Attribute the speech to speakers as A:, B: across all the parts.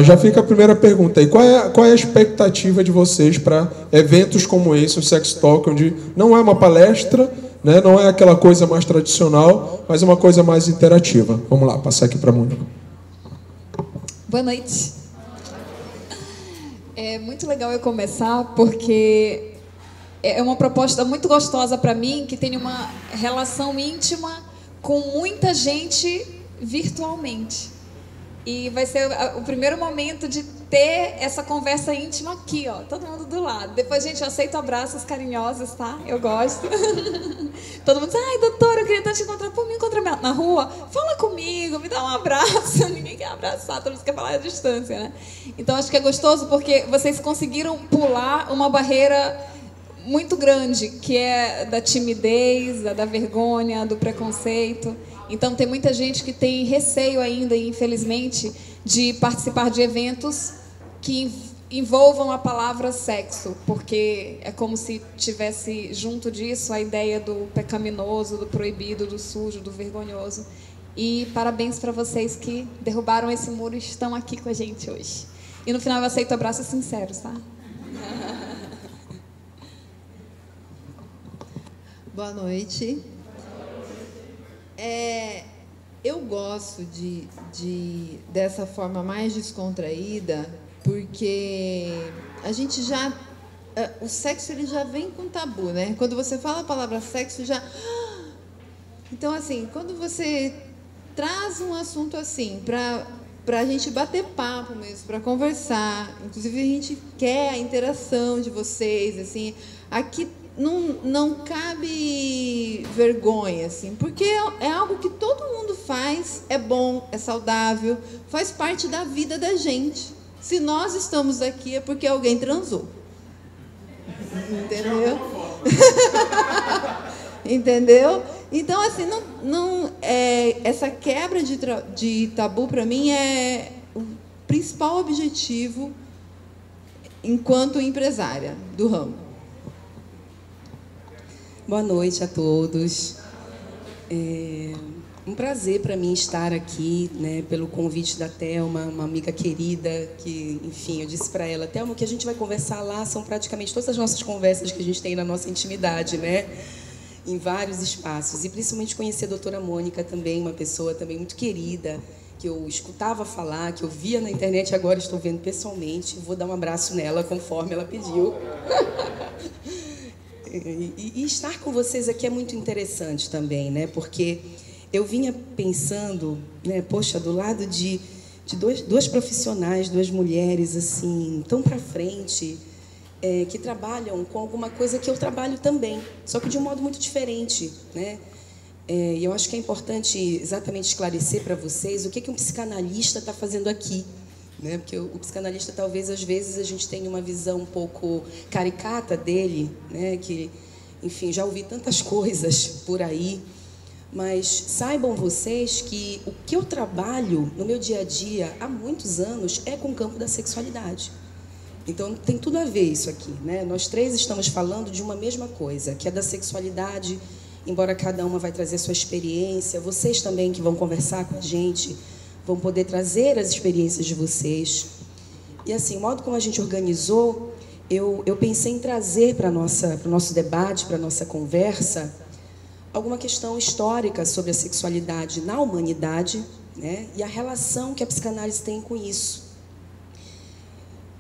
A: Já fica a primeira pergunta aí. Qual é a expectativa de vocês para eventos como esse, o Sex Talk, onde não é uma palestra, né, não é aquela coisa mais tradicional, mas é uma coisa mais interativa? Vamos lá, passar aqui para a Mônica.
B: Boa noite. É muito legal eu começar, porque é uma proposta muito gostosa para mim, que tem uma relação íntima com muita gente virtualmente. E vai ser o primeiro momento de ter essa conversa íntima aqui, ó, todo mundo do lado. Depois, gente, eu aceito abraços carinhosos, tá? Eu gosto. Todo mundo diz, ai, doutora, eu queria tanto te encontrar. Pô, me encontra na rua, fala comigo, me dá um abraço. Ninguém quer abraçar, todo mundo quer falar à distância, né? Então, acho que é gostoso porque vocês conseguiram pular uma barreira muito grande, que é da timidez, da vergonha, do preconceito. Então, tem muita gente que tem receio ainda, infelizmente, de participar de eventos que envolvam a palavra sexo, porque é como se tivesse junto disso a ideia do pecaminoso, do proibido, do sujo, do vergonhoso. E parabéns para vocês que derrubaram esse muro e estão aqui com a gente hoje. E no final eu aceito abraços sinceros, tá?
C: Boa noite. Eu gosto dessa forma mais descontraída, porque a gente já... O sexo, ele já vem com tabu, né? Quando você fala a palavra sexo, já... Então, assim, quando você traz um assunto assim, para a gente bater papo mesmo, para conversar, inclusive a gente quer a interação de vocês, assim, aqui não cabe vergonha, assim, porque é algo que todo mundo faz, é bom, é saudável, faz parte da vida da gente. Se nós estamos aqui é porque alguém transou. Entendeu? Entendeu? Então, assim, essa quebra de tabu, para mim, é o principal objetivo enquanto empresária do ramo.
D: Boa noite a todos. É um prazer para mim estar aqui, né, pelo convite da Thelma, uma amiga querida, que, enfim, eu disse para ela, Thelma, o que a gente vai conversar lá são praticamente todas as nossas conversas que a gente tem na nossa intimidade, né, em vários espaços. E principalmente conhecer a doutora Mônica também, uma pessoa também muito querida, que eu escutava falar, que eu via na internet, agora estou vendo pessoalmente. Vou dar um abraço nela, conforme ela pediu. E estar com vocês aqui é muito interessante também, né? Porque eu vinha pensando, né? Poxa, do lado de duas profissionais, duas mulheres assim, tão para frente, que trabalham com alguma coisa que eu trabalho também, só que de um modo muito diferente, né? E eu acho que é importante exatamente esclarecer para vocês o que um psicanalista está fazendo aqui. Né? Porque o psicanalista, talvez, às vezes, a gente tenha uma visão um pouco caricata dele, né? Que, enfim, já ouvi tantas coisas por aí, mas saibam vocês que o que eu trabalho no meu dia a dia há muitos anos é com o campo da sexualidade. Então, tem tudo a ver isso aqui, né? Nós três estamos falando de uma mesma coisa, que é da sexualidade, embora cada uma vai trazer sua experiência, vocês também que vão conversar com a gente vão poder trazer as experiências de vocês. E, assim, o modo como a gente organizou, eu pensei em trazer para o nosso debate, para a nossa conversa, alguma questão histórica sobre a sexualidade na humanidade, né? E a relação que a psicanálise tem com isso.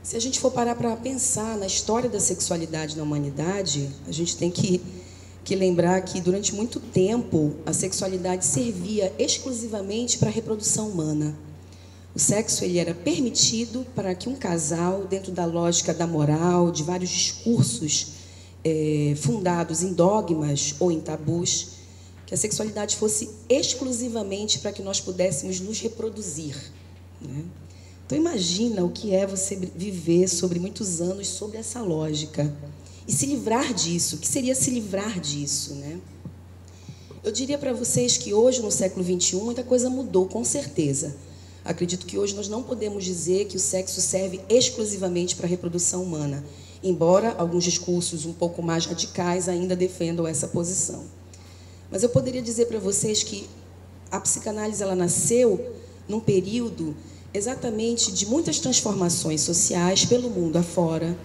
D: Se a gente for parar para pensar na história da sexualidade na humanidade, a gente tem que lembrar que, durante muito tempo, a sexualidade servia exclusivamente para a reprodução humana. O sexo, ele era permitido para que um casal, dentro da lógica da moral, de vários discursos fundados em dogmas ou em tabus, que a sexualidade fosse exclusivamente para que nós pudéssemos nos reproduzir, né? Então, imagina o que é você viver sobre muitos anos sobre essa lógica. E se livrar disso, o que seria se livrar disso, né? Eu diria para vocês que hoje, no século XXI, muita coisa mudou, com certeza. Acredito que hoje nós não podemos dizer que o sexo serve exclusivamente para a reprodução humana, embora alguns discursos um pouco mais radicais ainda defendam essa posição. Mas eu poderia dizer para vocês que a psicanálise ela nasceu num período exatamente de muitas transformações sociais pelo mundo afora.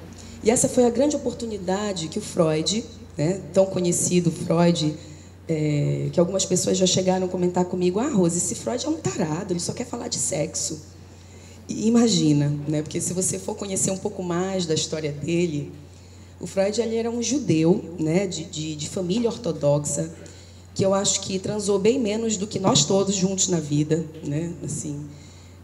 D: E essa foi a grande oportunidade que o Freud, né, tão conhecido Freud, que algumas pessoas já chegaram a comentar comigo: ah, Rose, esse Freud é um tarado, ele só quer falar de sexo. E imagina, né, porque se você for conhecer um pouco mais da história dele, o Freud, ele era um judeu, né, de família ortodoxa, que eu acho que transou bem menos do que nós todos juntos na vida, né? Assim,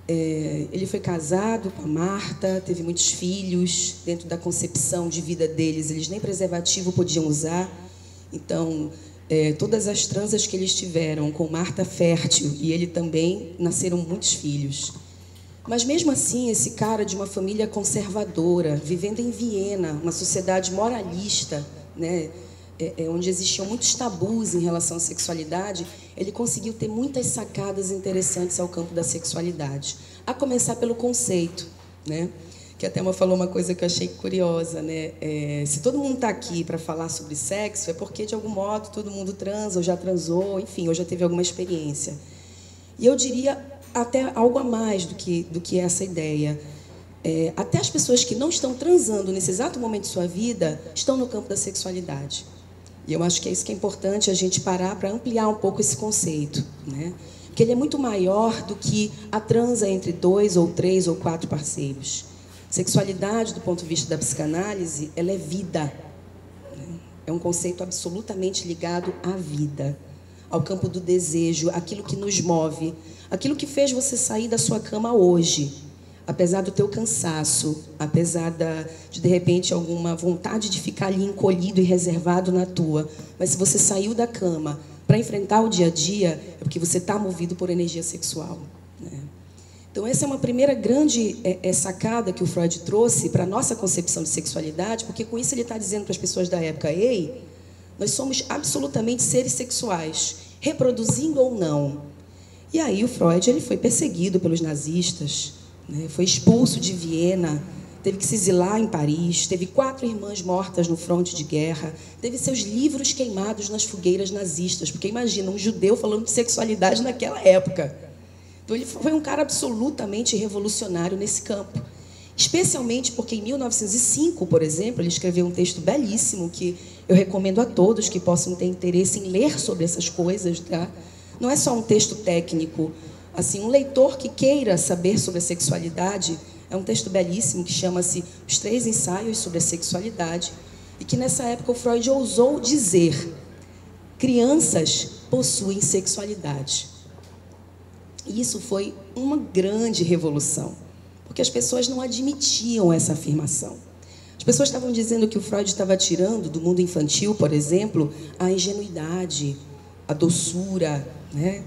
D: ele foi casado com a Marta, teve muitos filhos. Dentro da concepção de vida deles, eles nem preservativo podiam usar. Então, todas as transas que eles tiveram com Marta fértil e ele também, nasceram muitos filhos. Mas, mesmo assim, esse cara de uma família conservadora, vivendo em Viena, uma sociedade moralista, né, onde existiam muitos tabus em relação à sexualidade, ele conseguiu ter muitas sacadas interessantes ao campo da sexualidade. A começar pelo conceito, né, que a Thelma falou uma coisa que eu achei curiosa, né? Se todo mundo está aqui para falar sobre sexo, é porque, de algum modo, todo mundo transa, ou já transou, enfim, ou já teve alguma experiência. E eu diria até algo a mais do que essa ideia. Até as pessoas que não estão transando nesse exato momento de sua vida estão no campo da sexualidade. E eu acho que é isso que é importante a gente parar para ampliar um pouco esse conceito, né? Porque ele é muito maior do que a transa entre 2 ou 3 ou 4 parceiros. Sexualidade, do ponto de vista da psicanálise, ela é vida, né? É um conceito absolutamente ligado à vida, ao campo do desejo, aquilo que nos move, aquilo que fez você sair da sua cama hoje, apesar do teu cansaço, apesar de repente, alguma vontade de ficar ali encolhido e reservado na tua. Mas se você saiu da cama para enfrentar o dia a dia, é porque você está movido por energia sexual, né? Então, essa é uma primeira grande sacada que o Freud trouxe para a nossa concepção de sexualidade, porque com isso ele está dizendo para as pessoas da época: ei, nós somos absolutamente seres sexuais, reproduzindo ou não. E aí o Freud, ele foi perseguido pelos nazistas, né? Foi expulso de Viena, teve que se exilar em Paris, teve 4 irmãs mortas no fronte de guerra, teve seus livros queimados nas fogueiras nazistas, porque imagina, um judeu falando de sexualidade naquela época. Então ele foi um cara absolutamente revolucionário nesse campo, especialmente porque em 1905, por exemplo, ele escreveu um texto belíssimo que eu recomendo a todos que possam ter interesse em ler sobre essas coisas, tá? Não é só um texto técnico. Assim, um leitor que queira saber sobre a sexualidade, é um texto belíssimo que chama-se Os 3 Ensaios sobre a Sexualidade, e que nessa época o Freud ousou dizer: crianças possuem sexualidade. E isso foi uma grande revolução, porque as pessoas não admitiam essa afirmação. As pessoas estavam dizendo que o Freud estava tirando do mundo infantil, por exemplo, a ingenuidade, a doçura, né?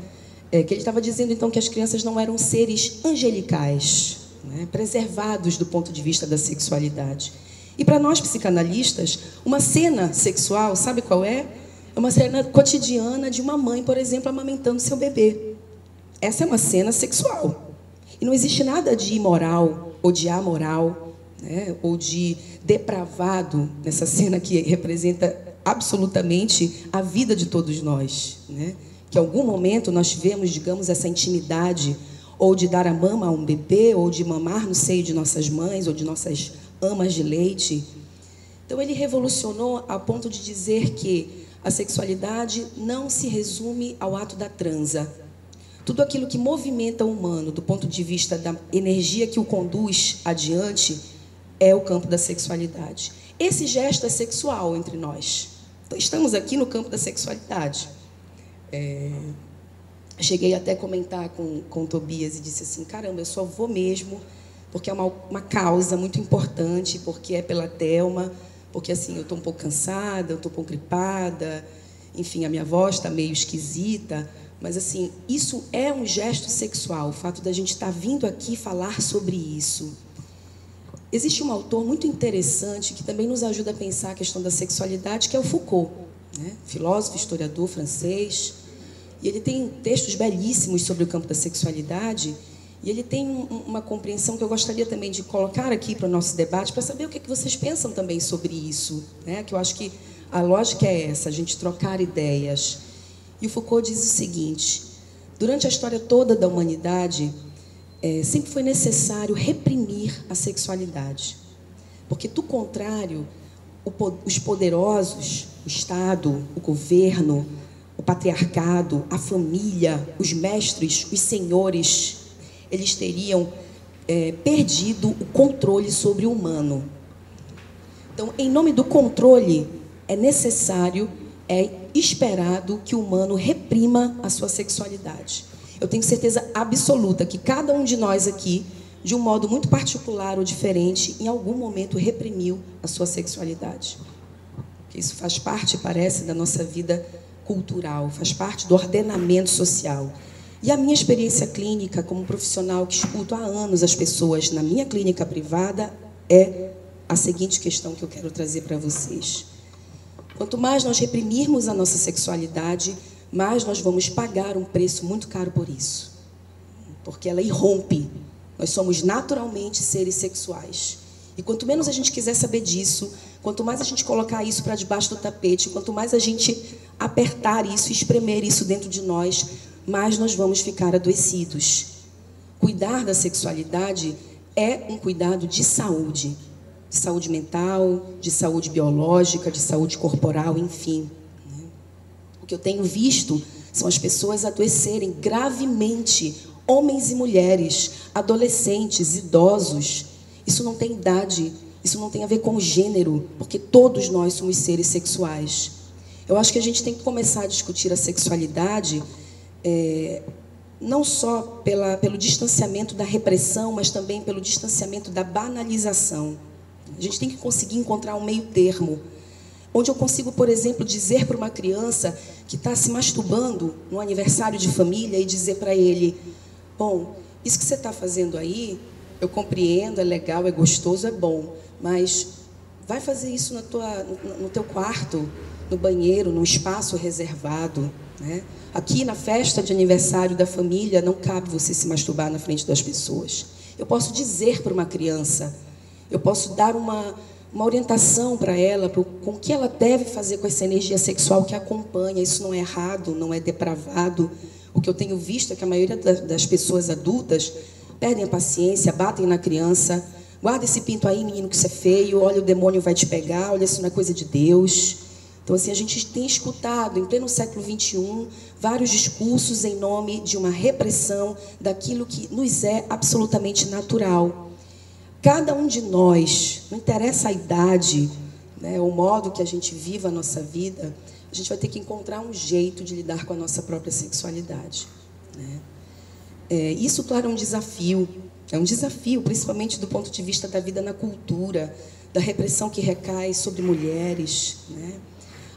D: Que ele estava dizendo, então, que as crianças não eram seres angelicais, né? Preservados do ponto de vista da sexualidade. E para nós psicanalistas, uma cena sexual, sabe qual é? É uma cena cotidiana de uma mãe, por exemplo, amamentando seu bebê. Essa é uma cena sexual. E não existe nada de imoral ou de amoral, né? Ou de depravado nessa cena que representa absolutamente a vida de todos nós, né? Que em algum momento nós tivemos, digamos, essa intimidade, ou de dar a mama a um bebê, ou de mamar no seio de nossas mães, ou de nossas amas de leite. Então, ele revolucionou a ponto de dizer que a sexualidade não se resume ao ato da transa. Tudo aquilo que movimenta o humano, do ponto de vista da energia que o conduz adiante, é o campo da sexualidade. Esse gesto é sexual entre nós. Então, estamos aqui no campo da sexualidade. Cheguei até a comentar com o Tobias e disse assim: caramba, eu só vou mesmo porque é uma causa muito importante, porque é pela Thelma, porque assim, eu estou um pouco cansada, eu estou um pouco gripada, enfim, a minha voz está meio esquisita, mas assim, isso é um gesto sexual, o fato da gente estar vindo aqui falar sobre isso. Existe um autor muito interessante que também nos ajuda a pensar a questão da sexualidade, que é o Foucault, né? Filósofo, historiador francês, e ele tem textos belíssimos sobre o campo da sexualidade, e ele tem uma compreensão que eu gostaria também de colocar aqui para o nosso debate, para saber o que vocês pensam também sobre isso, né? Que eu acho que a lógica é essa, a gente trocar ideias. E o Foucault diz o seguinte: durante a história toda da humanidade, sempre foi necessário reprimir a sexualidade. Porque, do contrário, os poderosos, o Estado, o governo, o patriarcado, a família, os mestres, os senhores, eles teriam perdido o controle sobre o humano. Então, em nome do controle, é necessário, é esperado que o humano reprima a sua sexualidade. Eu tenho certeza absoluta que cada um de nós aqui, de um modo muito particular ou diferente, em algum momento reprimiu a sua sexualidade. Isso faz parte, parece, da nossa vida cultural, faz parte do ordenamento social. E a minha experiência clínica, como profissional que escuto há anos as pessoas na minha clínica privada, é a seguinte questão que eu quero trazer para vocês. Quanto mais nós reprimirmos a nossa sexualidade, mais nós vamos pagar um preço muito caro por isso. Porque ela irrompe. Nós somos naturalmente seres sexuais. E quanto menos a gente quiser saber disso, quanto mais a gente colocar isso para debaixo do tapete, quanto mais a gente apertar isso, espremer isso dentro de nós, mais nós vamos ficar adoecidos. Cuidar da sexualidade é um cuidado de saúde mental, de saúde biológica, de saúde corporal, enfim. O que eu tenho visto são as pessoas adoecerem gravemente, homens e mulheres, adolescentes, idosos. Isso não tem idade, isso não tem a ver com gênero, porque todos nós somos seres sexuais. Eu acho que a gente tem que começar a discutir a sexualidade não só pelo distanciamento da repressão, mas também pelo distanciamento da banalização. A gente tem que conseguir encontrar um meio termo, onde eu consigo, por exemplo, dizer para uma criança que está se masturbando no aniversário de família e dizer para ele: bom, isso que você está fazendo aí, eu compreendo, é legal, é gostoso, é bom, mas vai fazer isso no teu quarto, no banheiro, num espaço reservado, né? Aqui na festa de aniversário da família não cabe você se masturbar na frente das pessoas. Eu posso dizer para uma criança, eu posso dar uma orientação para ela, com o que ela deve fazer com essa energia sexual que acompanha. Isso não é errado, não é depravado. O que eu tenho visto é que a maioria das pessoas adultas perdem a paciência, batem na criança: guarda esse pinto aí, menino, que isso é feio, olha, o demônio vai te pegar, olha, isso não é coisa de Deus. Então, assim, a gente tem escutado, em pleno século XXI, vários discursos em nome de uma repressão daquilo que nos é absolutamente natural. Cada um de nós, não interessa a idade, né, o modo que a gente viva a nossa vida, a gente vai ter que encontrar um jeito de lidar com a nossa própria sexualidade, né? Isso, claro, é um desafio, principalmente do ponto de vista da vida na cultura, da repressão que recai sobre mulheres, né?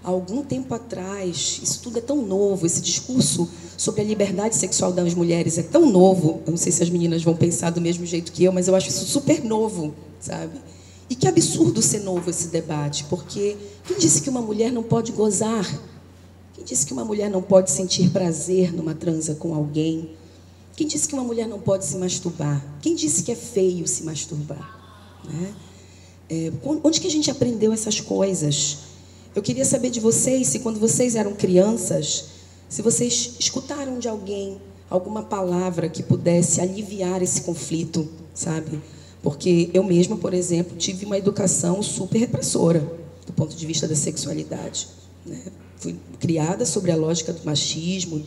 D: Há algum tempo atrás, isso tudo é tão novo, esse discurso sobre a liberdade sexual das mulheres é tão novo, eu não sei se as meninas vão pensar do mesmo jeito que eu, mas eu acho isso super novo, sabe? E que absurdo ser novo esse debate, porque quem disse que uma mulher não pode gozar? Quem disse que uma mulher não pode sentir prazer numa transa com alguém? Quem disse que uma mulher não pode se masturbar? Quem disse que é feio se masturbar? Né? Onde que a gente aprendeu essas coisas? Eu queria saber de vocês, se quando vocês eram crianças, se vocês escutaram de alguém alguma palavra que pudesse aliviar esse conflito, sabe? Porque eu mesma, por exemplo, tive uma educação super repressora do ponto de vista da sexualidade, né? Fui criada sobre a lógica do machismo,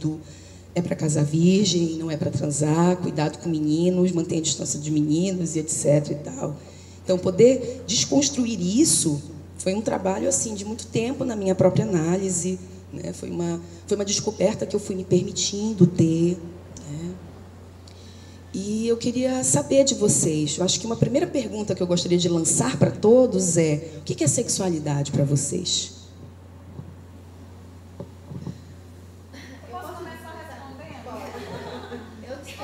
D: é para casar virgem, não é para transar, cuidado com meninos, mantenha a distância de meninos e etc. e tal. Então, poder desconstruir isso foi um trabalho assim de muito tempo na minha própria análise, né? Foi uma descoberta que eu fui me permitindo ter, né? E eu queria saber de vocês. Eu acho que uma primeira pergunta que eu gostaria de lançar para todos é: o que é sexualidade para vocês?
B: Eu posso começar respondendo?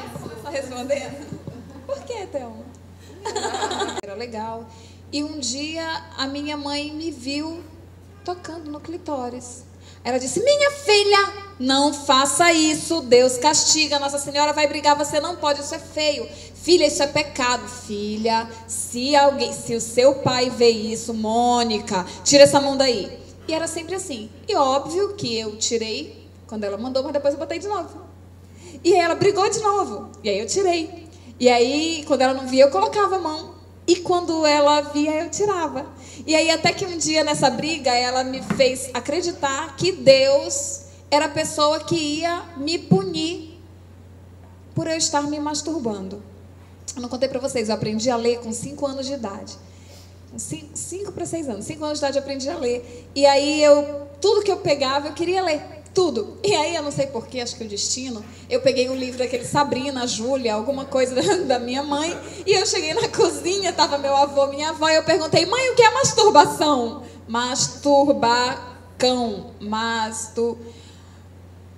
B: Posso começar respondendo? Por que, Thelma? Era legal. E um dia a minha mãe me viu tocando no clitóris. Ela disse: minha filha, não faça isso, Deus castiga, Nossa Senhora vai brigar, você não pode, isso é feio. Filha, isso é pecado. Filha, se o seu pai vê isso, Mônica, tira essa mão daí. E era sempre assim. E óbvio que eu tirei quando ela mandou, mas depois eu botei de novo. E aí ela brigou de novo. E aí eu tirei. E aí, quando ela não via, eu colocava a mão. E quando ela via, eu tirava. E aí, até que um dia, nessa briga, ela me fez acreditar que Deus era a pessoa que ia me punir por eu estar me masturbando. Eu não contei pra vocês, eu aprendi a ler com 5 anos de idade. 5 para 6 anos. 5 anos de idade eu aprendi a ler. E aí, tudo que eu pegava, eu queria ler. Tudo. E aí, eu não sei porquê, acho que o destino, eu peguei um livro daquele Sabrina, Júlia, alguma coisa da minha mãe, e eu cheguei na cozinha, estava meu avô, minha avó, e eu perguntei, mãe, o que é masturbação? Masturbacão.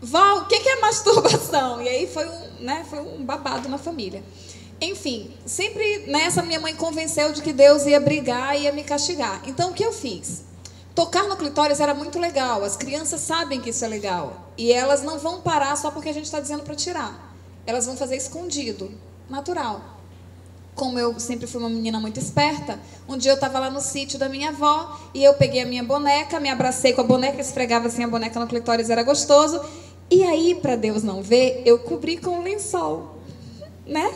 B: Vó, o que é masturbação? E aí foi um babado na família. Enfim, sempre nessa minha mãe convenceu de que Deus ia brigar e ia me castigar. Então, o que eu fiz? Tocar no clitóris era muito legal, as crianças sabem que isso é legal. E elas não vão parar só porque a gente está dizendo para tirar. Elas vão fazer escondido, natural. Como eu sempre fui uma menina muito esperta, um dia eu estava lá no sítio da minha avó e eu peguei a minha boneca, me abracei com a boneca, esfregava assim a boneca no clitóris, era gostoso. E aí, para Deus não ver, eu cobri com um lençol, né?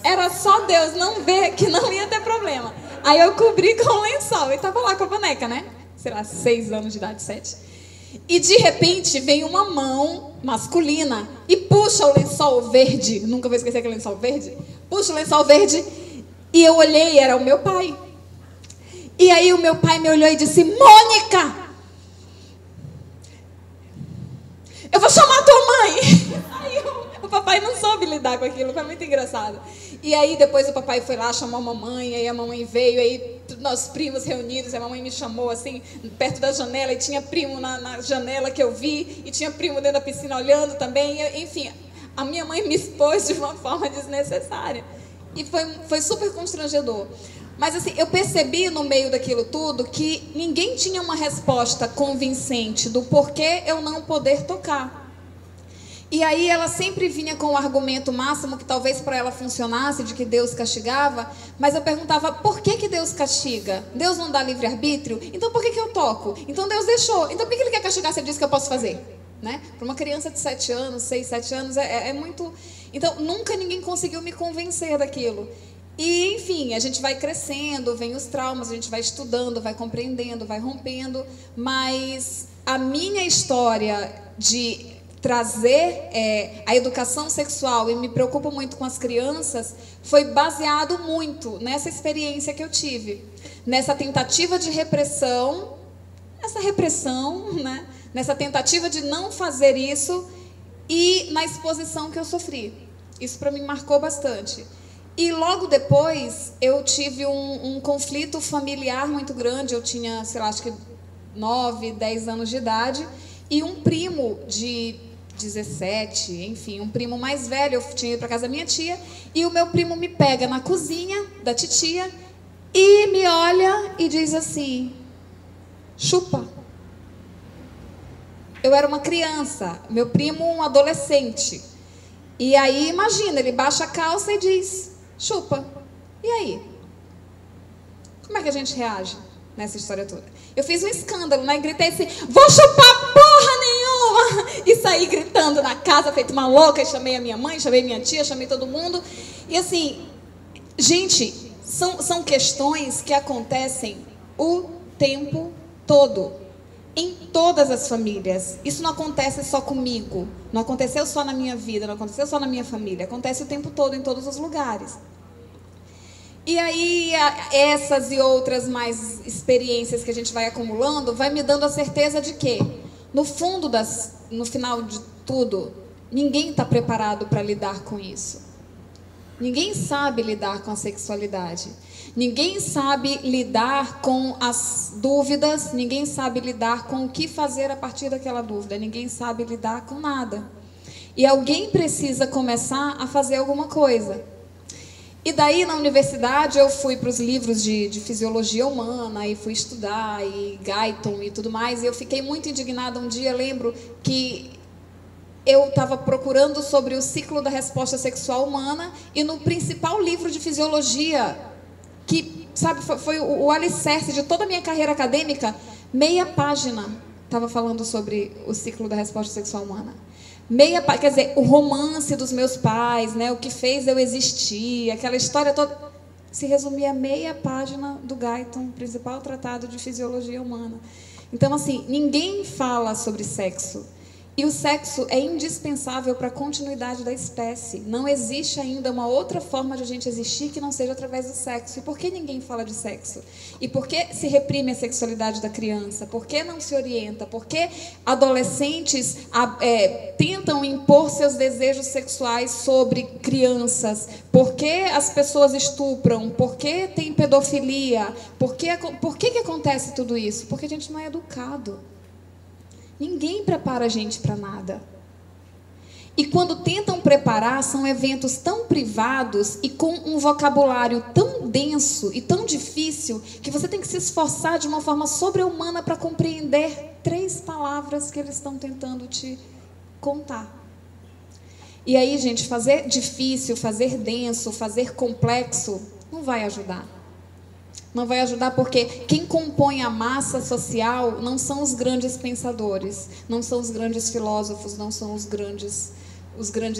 B: Era só Deus não ver que não ia ter problema. Aí eu cobri com um lençol e estava lá com a boneca, né? Sei lá, 6 anos de idade, 7. E de repente vem uma mão masculina e puxa o lençol verde. Nunca vou esquecer aquele lençol verde. Puxa o lençol verde e eu olhei, era o meu pai. E aí o meu pai me olhou e disse, Mônica, eu vou chamar tua mãe. Aí o papai não soube lidar com aquilo, foi muito engraçado. E aí depois o papai foi lá, chamou a mamãe, aí a mamãe veio, aí nós primos reunidos, a mamãe me chamou assim, perto da janela, e tinha primo na janela que eu vi, e tinha primo dentro da piscina olhando também, e, enfim, a minha mãe me expôs de uma forma desnecessária. E foi super constrangedor. Mas assim, eu percebi no meio daquilo tudo que ninguém tinha uma resposta convincente do porquê eu não poder tocar. E aí ela sempre vinha com o argumento máximo, que talvez para ela funcionasse, de que Deus castigava, mas eu perguntava, por que Deus castiga? Deus não dá livre-arbítrio? Então por que eu toco? Então Deus deixou. Então por que Ele quer castigar se Ele disse que eu posso fazer? Né? Para uma criança de 7 anos, 6, 7 anos, é muito... Então nunca ninguém conseguiu me convencer daquilo. E enfim, a gente vai crescendo, vem os traumas, a gente vai estudando, vai compreendendo, vai rompendo, mas a minha história de trazer a educação sexual, e me preocupo muito com as crianças, foi baseado muito nessa experiência que eu tive, nessa tentativa de repressão, né? Nessa tentativa de não fazer isso e na exposição que eu sofri. Isso para mim marcou bastante. E logo depois eu tive um conflito familiar muito grande. Eu tinha, sei lá, acho que 9, 10 anos de idade, e um primo de 17, enfim, um primo mais velho, eu tinha ido para casa da minha tia, e o meu primo me pega na cozinha da titia e me olha e diz assim, chupa. Eu era uma criança, meu primo um adolescente. E aí, imagina, ele baixa a calça e diz, chupa. E aí? Como é que a gente reage nessa história toda? Eu fiz um escândalo, né? Gritei assim, vou chupar porra nenhuma! E saí gritando na casa, feito uma louca, e chamei a minha mãe, chamei minha tia, chamei todo mundo. E assim, gente, são questões que acontecem o tempo todo. Em todas as famílias. Isso não acontece só comigo, não aconteceu só na minha vida, não aconteceu só na minha família, acontece o tempo todo, em todos os lugares. E aí, essas e outras mais experiências que a gente vai acumulando, vai me dando a certeza de que, no final de tudo, ninguém está preparado para lidar com isso. Ninguém sabe lidar com a sexualidade. Ninguém sabe lidar com as dúvidas, ninguém sabe lidar com o que fazer a partir daquela dúvida, ninguém sabe lidar com nada. E alguém precisa começar a fazer alguma coisa. E daí, na universidade, eu fui para os livros de fisiologia humana, e fui estudar, e Guyton e tudo mais, e eu fiquei muito indignada um dia, lembro que eu estava procurando sobre o ciclo da resposta sexual humana, e no principal livro de fisiologia, que, sabe, foi o alicerce de toda a minha carreira acadêmica, meia página estava falando sobre o ciclo da resposta sexual humana. Quer dizer, o romance dos meus pais, né, o que fez eu existir, aquela história toda, se resumia a meia página do Guyton, principal tratado de fisiologia humana. Então, assim, ninguém fala sobre sexo. E o sexo é indispensável para a continuidade da espécie. Não existe ainda uma outra forma de a gente existir que não seja através do sexo. E por que ninguém fala de sexo? E por que se reprime a sexualidade da criança? Por que não se orienta? Por que adolescentes tentam impor seus desejos sexuais sobre crianças? Por que as pessoas estupram? Por que tem pedofilia? Por que acontece tudo isso? Porque a gente não é educado. Ninguém prepara a gente para nada. E quando tentam preparar, são eventos tão privados e com um vocabulário tão denso e tão difícil que você tem que se esforçar de uma forma sobre-humana para compreender 3 palavras que eles estão tentando te contar. E aí, gente, fazer difícil, fazer denso, fazer complexo, não vai ajudar. Não vai ajudar porque quem compõe a massa social não são os grandes pensadores, não são os grandes filósofos, não são os grandes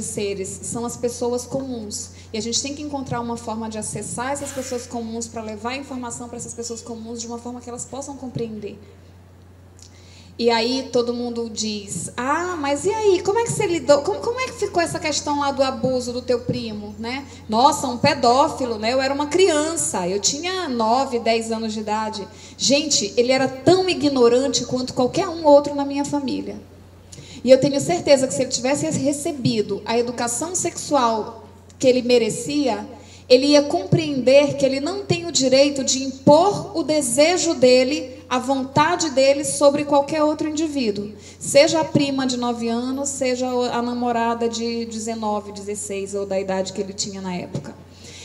B: seres, são as pessoas comuns. E a gente tem que encontrar uma forma de acessar essas pessoas comuns para levar a informação para essas pessoas comuns de uma forma que elas possam compreender. E aí todo mundo diz, mas e aí, como é que você lidou, como é que ficou essa questão lá do abuso do teu primo, né? Nossa, um pedófilo, né? Eu era uma criança, eu tinha 9, 10 anos de idade. Gente, ele era tão ignorante quanto qualquer um outro na minha família. E eu tenho certeza que se ele tivesse recebido a educação sexual que ele merecia, ele ia compreender que ele não tem o direito de impor o desejo dele, a vontade dele sobre qualquer outro indivíduo. Seja a prima de 9 anos, seja a namorada de 19, 16, ou da idade que ele tinha na época.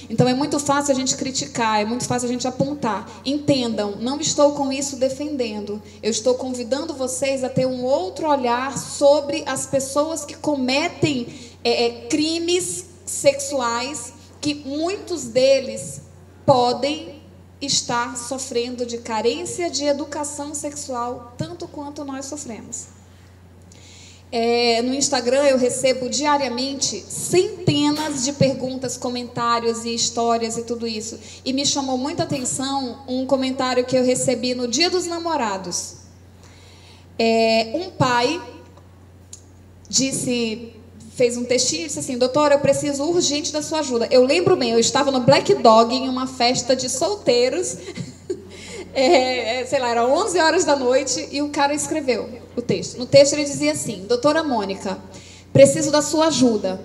B: Então é muito fácil a gente criticar, é muito fácil a gente apontar. Entendam, não estou com isso defendendo. Eu estou convidando vocês a ter um outro olhar sobre as pessoas que cometem crimes sexuais, que muitos deles podem estar sofrendo de carência de educação sexual, tanto quanto nós sofremos. No Instagram eu recebo diariamente centenas de perguntas, comentários e histórias e tudo isso. E me chamou muita atenção um comentário que eu recebi no Dia dos Namorados. Um pai fez um textinho e disse assim: doutora, eu preciso urgente da sua ajuda. Eu lembro bem, eu estava no Black Dog em uma festa de solteiros, sei lá, era 11 horas da noite, e o cara escreveu o texto. No texto ele dizia assim: doutora Mônica, preciso da sua ajuda.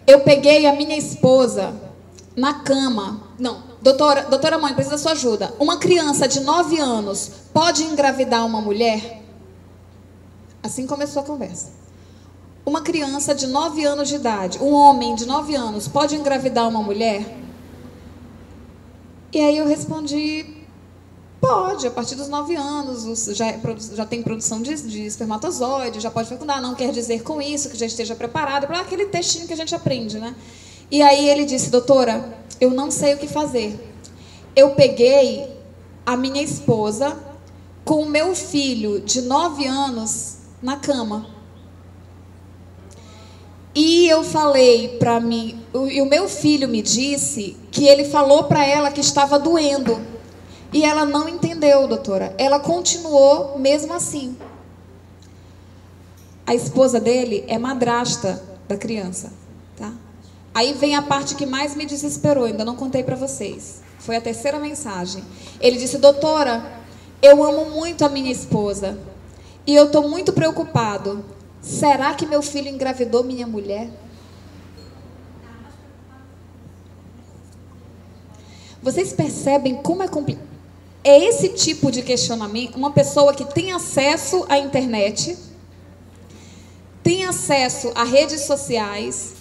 B: Eu peguei a minha esposa na cama. Não, doutora Mônica, preciso da sua ajuda. Uma criança de 9 anos pode engravidar uma mulher? Assim começou a conversa. Uma criança de 9 anos de idade, um homem de 9 anos, pode engravidar uma mulher? E aí eu respondi, pode, a partir dos 9 anos, já tem produção de espermatozoide, já pode fecundar, não quer dizer com isso que já esteja preparado, para aquele textinho que a gente aprende, né? E aí ele disse: doutora, eu não sei o que fazer. Eu peguei a minha esposa com o meu filho de 9 anos na cama. E eu falei para mim, e o meu filho me disse que ele falou para ela que estava doendo. E ela não entendeu, doutora. Ela continuou mesmo assim. A esposa dele é madrasta da criança, tá? Aí vem a parte que mais me desesperou, ainda não contei para vocês. Foi a 3ª mensagem. Ele disse: doutora, eu amo muito a minha esposa e eu estou muito preocupado. Será que meu filho engravidou minha mulher? Vocês percebem como é complicado? É esse tipo de questionamento, uma pessoa que tem acesso à internet, tem acesso a redes sociais,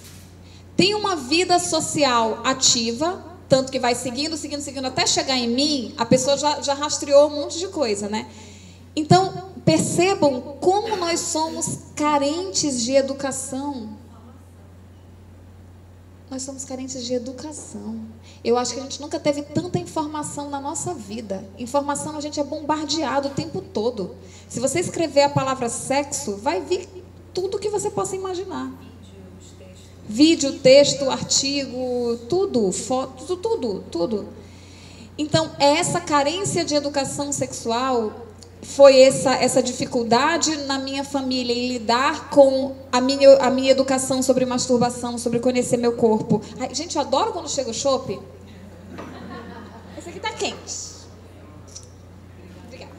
B: tem uma vida social ativa, tanto que vai seguindo até chegar em mim, a pessoa já rastreou um monte de coisa, né? Então, percebam como nós somos carentes de educação. nós somos carentes de educação. Eu acho que a gente nunca teve tanta informação na nossa vida. Informação a gente é bombardeado o tempo todo. Se você escrever a palavra sexo, vai vir tudo que você possa imaginar. Vídeo, texto, artigo, tudo, foto, tudo. Então, essa carência de educação sexual foi essa dificuldade na minha família em lidar com a minha educação sobre masturbação, sobre conhecer meu corpo. Ai, gente, eu adoro quando chega o chopp. Esse aqui tá quente. Obrigada.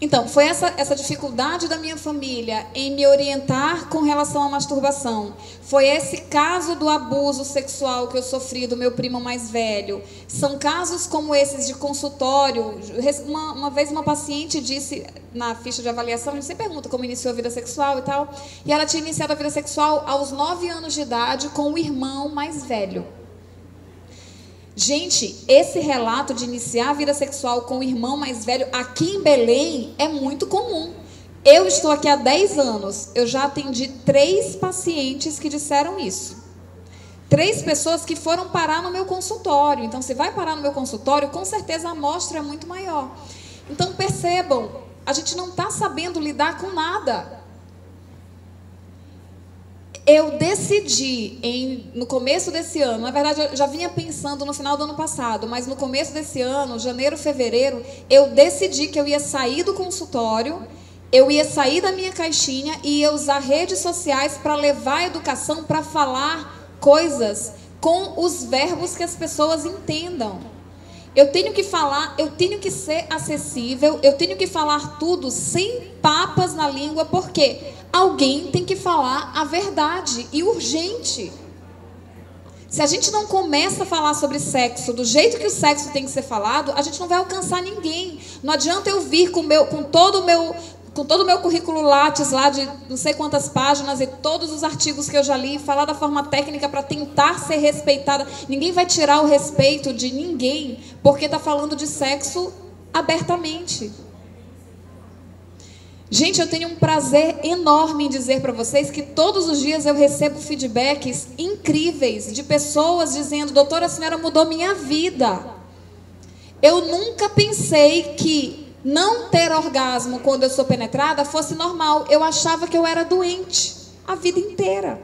B: Então, foi essa dificuldade da minha família em me orientar com relação à masturbação. Foi esse caso do abuso sexual que eu sofri do meu primo mais velho. São casos como esses de consultório. Uma vez uma paciente disse, na ficha de avaliação, a gente sempre pergunta como iniciou a vida sexual e tal, e ela tinha iniciado a vida sexual aos 9 anos de idade com o irmão mais velho. Gente, esse relato de iniciar a vida sexual com o irmão mais velho aqui em Belém é muito comum. Eu estou aqui há 10 anos, eu já atendi 3 pacientes que disseram isso. 3 pessoas que foram parar no meu consultório. Então, se vai parar no meu consultório, com certeza a amostra é muito maior. Então, percebam, a gente não está sabendo lidar com nada. Eu decidi, no começo desse ano, na verdade eu já vinha pensando no final do ano passado, mas no começo desse ano, janeiro, fevereiro, eu decidi que eu ia sair do consultório, eu ia sair da minha caixinha e ia usar redes sociais para levar a educação, para falar coisas com os verbos que as pessoas entendam. Eu tenho que falar, eu tenho que ser acessível, eu tenho que falar tudo sem papas na língua, porque alguém tem que falar a verdade e urgente. Se a gente não começa a falar sobre sexo do jeito que o sexo tem que ser falado, a gente não vai alcançar ninguém. Não adianta eu vir com todo o meu currículo Lattes lá de não sei quantas páginas e todos os artigos que eu já li, falar da forma técnica para tentar ser respeitada. Ninguém vai tirar o respeito de ninguém porque está falando de sexo abertamente. Gente, eu tenho um prazer enorme em dizer para vocês que todos os dias eu recebo feedbacks incríveis de pessoas dizendo: doutora, a senhora mudou minha vida. Eu nunca pensei que não ter orgasmo quando eu sou penetrada fosse normal. Eu achava que eu era doente a vida inteira.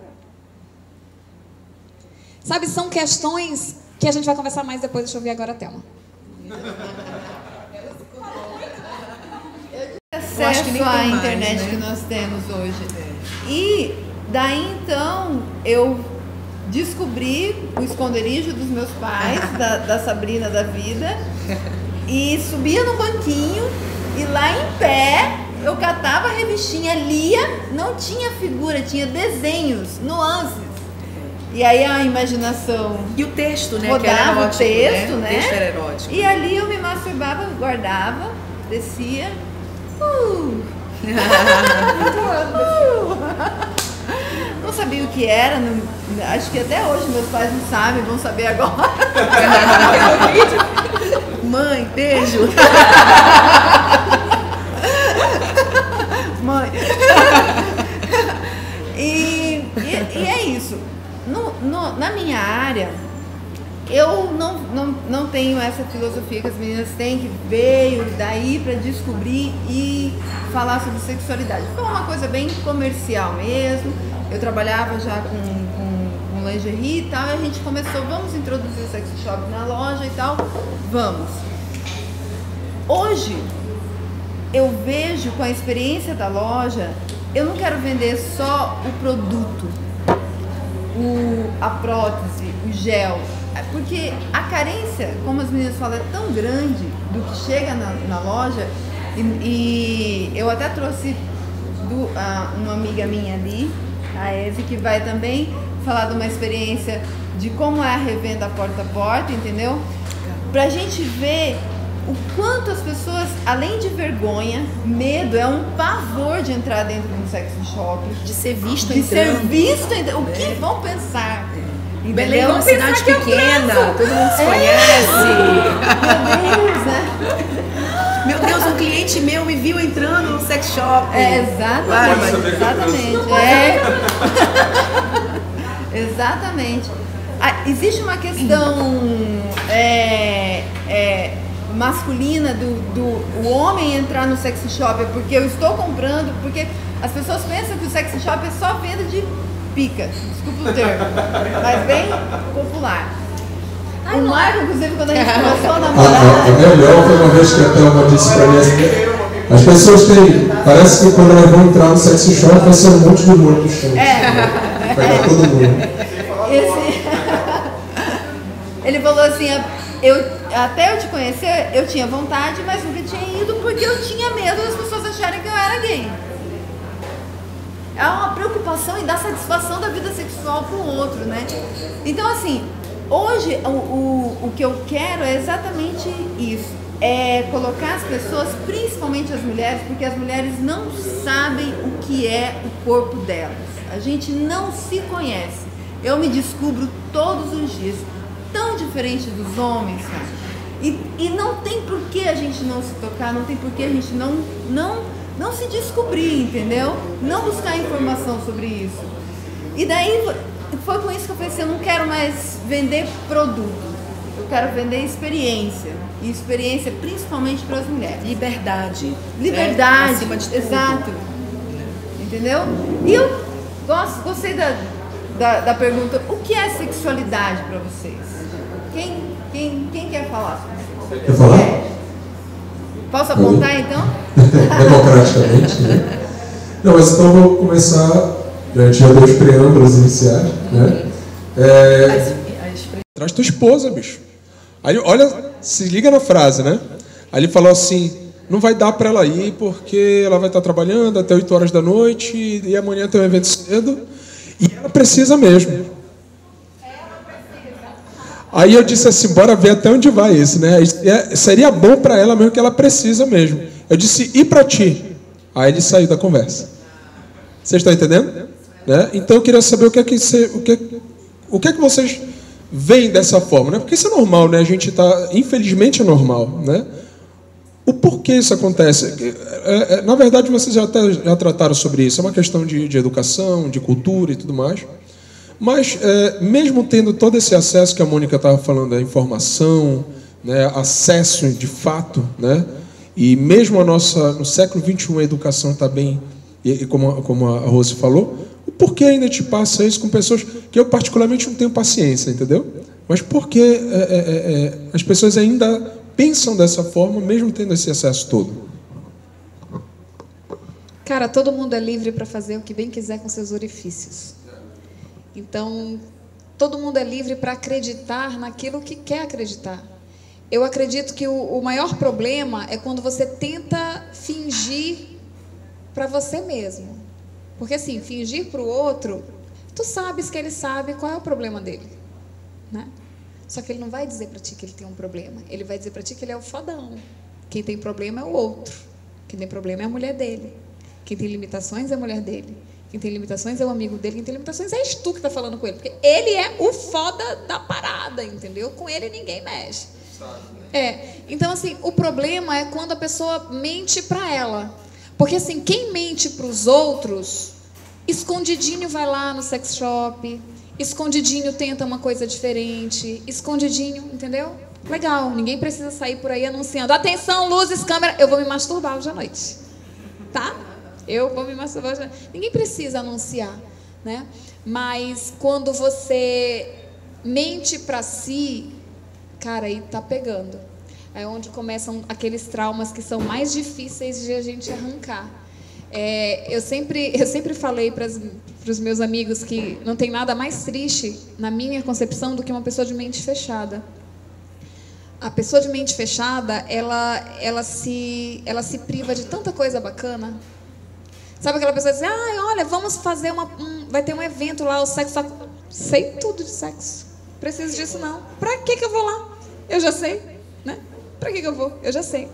B: Sabe, são questões que a gente vai conversar mais depois. Deixa eu ver agora a Thelma.
C: Acesso à internet, né, que nós temos hoje. E daí então eu descobri o esconderijo dos meus pais, da Sabrina da vida, e subia no banquinho e lá em pé eu catava a revistinha, lia, não tinha figura, tinha desenhos, nuances. E aí a imaginação.
E: E o texto, né?
C: Rodava,
E: que era erótico,
C: o texto, né?
E: O texto era erótico.
C: E ali eu me masturbava, guardava, descia. Não sabia o que era, acho que até hoje meus pais não sabem, vão saber agora.
E: Mãe, beijo.
C: Mãe. E é isso. Na minha área, eu não tenho essa filosofia que as meninas têm, que veio daí para descobrir e falar sobre sexualidade. Foi uma coisa bem comercial mesmo. Eu trabalhava já com lingerie e tal, e a gente começou, vamos introduzir o sex shop na loja e tal, vamos. Hoje, eu vejo com a experiência da loja, eu não quero vender só o produto, a prótese, o gel, porque a carência, como as meninas falam, é tão grande do que chega na loja, e eu até trouxe uma amiga minha ali, a Eve, que vai também falar de uma experiência de como é a revenda porta a porta, entendeu? Pra gente ver o quanto as pessoas, além de vergonha, medo, é um pavor de entrar dentro de um sex shop,
E: de ser visto
C: de ser
E: entrando.
C: visto, o que vão pensar?
E: Em Belém é uma cidade pequena, todo mundo se conhece.
C: Meu Deus, né?
E: Meu Deus, um cliente meu me viu entrando no sex shop.
C: Exatamente. Exatamente. Exatamente. existe uma questão masculina do homem entrar no sex shop, porque eu estou comprando, porque as pessoas pensam que o sex shop é só venda de pica, desculpa o termo, mas bem popular. O Marco, inclusive, quando a gente começou a namorar...
A: A melhor foi uma vez que a Thelma disse pra mim assim, as pessoas têm... Parece que quando elas vão entrar no sex shop vai ser um monte de mulher no chão. Vai dar todo mundo.
C: Ele falou assim, até eu te conhecer, eu tinha vontade, mas nunca tinha ido porque eu tinha medo das pessoas acharem que eu era gay. É uma preocupação em dar satisfação da vida sexual para o outro, né? Então, assim, hoje o que eu quero é exatamente isso. É colocar as pessoas, principalmente as mulheres, porque as mulheres não sabem o que é o corpo delas. A gente não se conhece. Eu me descubro todos os dias, tão diferente dos homens, cara. E não tem por que a gente não se tocar, não tem por que a gente não se descobrir, entendeu? Não buscar informação sobre isso. E daí foi com isso que eu pensei, eu não quero mais vender produto, eu quero vender experiência. E experiência principalmente para as mulheres.
D: Liberdade.
C: Liberdade,
D: acima de tudo.
C: Exato. Entendeu? E eu gostei da pergunta, o que é sexualidade para vocês? Quem quer falar sobre isso?
A: Quer falar?
C: Posso apontar então?
A: Democraticamente, né? Não, mas então eu vou começar, a gente já deu os preâmbulos iniciais, né? Traz tua esposa, bicho. Aí, olha, se liga na frase, né? Aí ele falou assim, não vai dar para ela ir porque ela vai estar trabalhando até 8 horas da noite e amanhã tem um evento cedo e ela precisa mesmo. Aí eu disse assim, bora ver até onde vai isso, né? Seria bom para ela mesmo que ela precisa mesmo. Eu disse, e para ti? Aí ele saiu da conversa. Vocês estão entendendo? Né? Então eu queria saber o que é que vocês veem dessa forma, né? Porque isso é normal, né? A gente tá, infelizmente é normal, né? O porquê isso acontece? Na verdade, vocês já trataram sobre isso. É uma questão de educação, de cultura e tudo mais. Mas, mesmo tendo todo esse acesso que a Mônica estava falando, a informação, né, acesso de fato, né, e mesmo no século XXI a educação está bem, e como a Rose falou, o porquê ainda te passa isso com pessoas que eu particularmente não tenho paciência, entendeu? Mas por que as pessoas ainda pensam dessa forma, mesmo tendo esse acesso todo?
B: Cara, todo mundo é livre para fazer o que bem quiser com seus orifícios. Então, todo mundo é livre para acreditar naquilo que quer acreditar. Eu acredito que o maior problema é quando você tenta fingir para você mesmo. Porque, assim, fingir para o outro, tu sabes que ele sabe qual é o problema dele, né? Só que ele não vai dizer para ti que ele tem um problema. Ele vai dizer para ti que ele é o fodão. Quem tem problema é o outro. Quem tem problema é a mulher dele. Quem tem limitações é a mulher dele. Quem tem limitações é o amigo dele. Quem tem limitações és tu que está falando com ele. Porque ele é o foda da parada, entendeu? Com ele ninguém mexe. Então, assim, o problema é quando a pessoa mente para ela. Porque, assim, quem mente para os outros, escondidinho vai lá no sex shop, escondidinho tenta uma coisa diferente, escondidinho, entendeu? Legal, ninguém precisa sair por aí anunciando. Atenção, luzes, câmera, eu vou me masturbar hoje à noite. Tá? Eu vou me masturbar hoje à noite. Ninguém precisa anunciar, né? Mas quando você mente para si, cara, aí tá pegando. É onde começam aqueles traumas que são mais difíceis de a gente arrancar. Eu sempre falei para os meus amigos que não tem nada mais triste, na minha concepção, do que uma pessoa de mente fechada. A pessoa de mente fechada, ela se priva de tanta coisa bacana. Sabe aquela pessoa que diz, olha, vamos fazer vai ter um evento lá, o sexo... Sei tudo de sexo. Preciso disso não. Pra que eu vou lá? Eu já sei, né? Pra que eu vou? Eu já sei.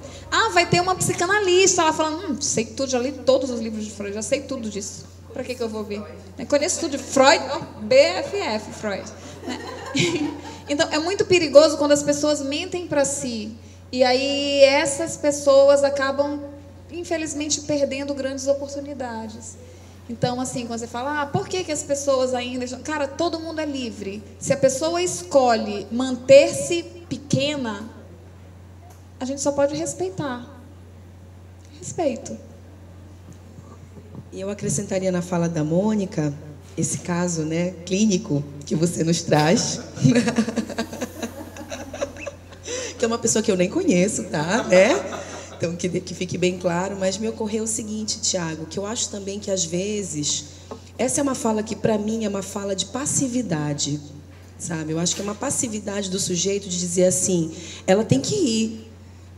B: Vai ter uma psicanalista lá falando, sei tudo, já li todos os livros de Freud, já sei tudo disso. Pra que eu vou ver? Eu conheço tudo de Freud, BFF, Freud. Né? Então, é muito perigoso quando as pessoas mentem pra si. E aí, essas pessoas acabam, infelizmente, perdendo grandes oportunidades. Então, assim, quando você fala, por que as pessoas ainda... Cara, todo mundo é livre. Se a pessoa escolhe manter-se pequena, a gente só pode respeitar. Respeito.
D: E eu acrescentaria na fala da Mônica, esse caso, né, clínico que você nos traz. Que é uma pessoa que eu nem conheço, tá? Né? Então, que fique bem claro, mas me ocorreu o seguinte, Tiago, que eu acho também que, às vezes, essa é uma fala que, para mim, é uma fala de passividade, sabe? Eu acho que é uma passividade do sujeito de dizer assim, ela tem que ir,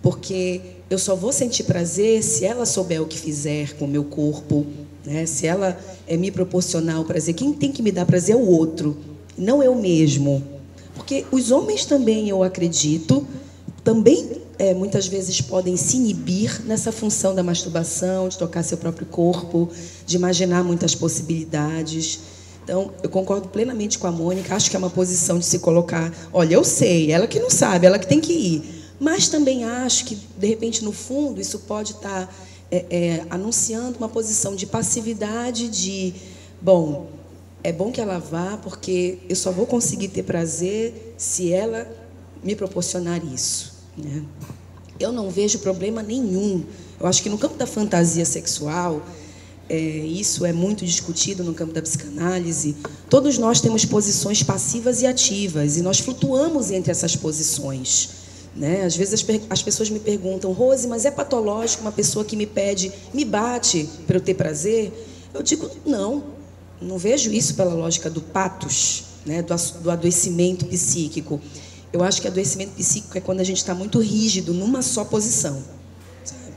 D: porque eu só vou sentir prazer se ela souber o que fizer com o meu corpo, né? Se ela me proporcionar o prazer. Quem tem que me dar prazer é o outro, não eu mesmo. Porque os homens também, eu acredito, também muitas vezes podem se inibir nessa função da masturbação, de tocar seu próprio corpo, de imaginar muitas possibilidades. Então, eu concordo plenamente com a Mônica, acho que é uma posição de se colocar, olha, eu sei, ela que não sabe, ela que tem que ir. Mas também acho que, de repente, no fundo, isso pode estar anunciando uma posição de passividade, de, bom, é bom que ela vá, porque eu só vou conseguir ter prazer se ela me proporcionar isso, né? Eu não vejo problema nenhum. Eu acho que no campo da fantasia sexual, isso é muito discutido no campo da psicanálise. Todos nós temos posições passivas e ativas, e nós flutuamos entre essas posições, né? Às vezes as pessoas me perguntam, Rose, mas é patológico uma pessoa que me pede, me bate para eu ter prazer? Eu digo, não vejo isso pela lógica do patos, né? do adoecimento psíquico. Eu acho que adoecimento psíquico é quando a gente está muito rígido numa só posição, sabe?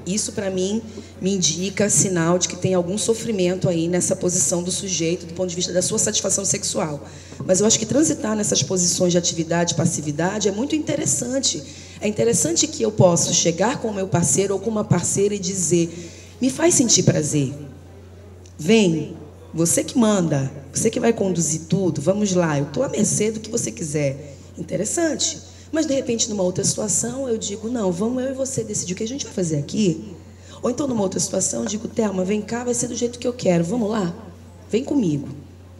D: Isso, para mim, me indica sinal de que tem algum sofrimento aí nessa posição do sujeito, do ponto de vista da sua satisfação sexual. Mas eu acho que transitar nessas posições de atividade e passividade é muito interessante. É interessante que eu possa chegar com o meu parceiro ou com uma parceira e dizer, me faz sentir prazer. Vem, você que manda, você que vai conduzir tudo, vamos lá, eu estou à mercê do que você quiser. Interessante. Mas, de repente, numa outra situação, eu digo, não, vamos eu e você decidir o que a gente vai fazer aqui. Ou então, numa outra situação, eu digo, Thelma, vem cá, vai ser do jeito que eu quero, vamos lá? Vem comigo.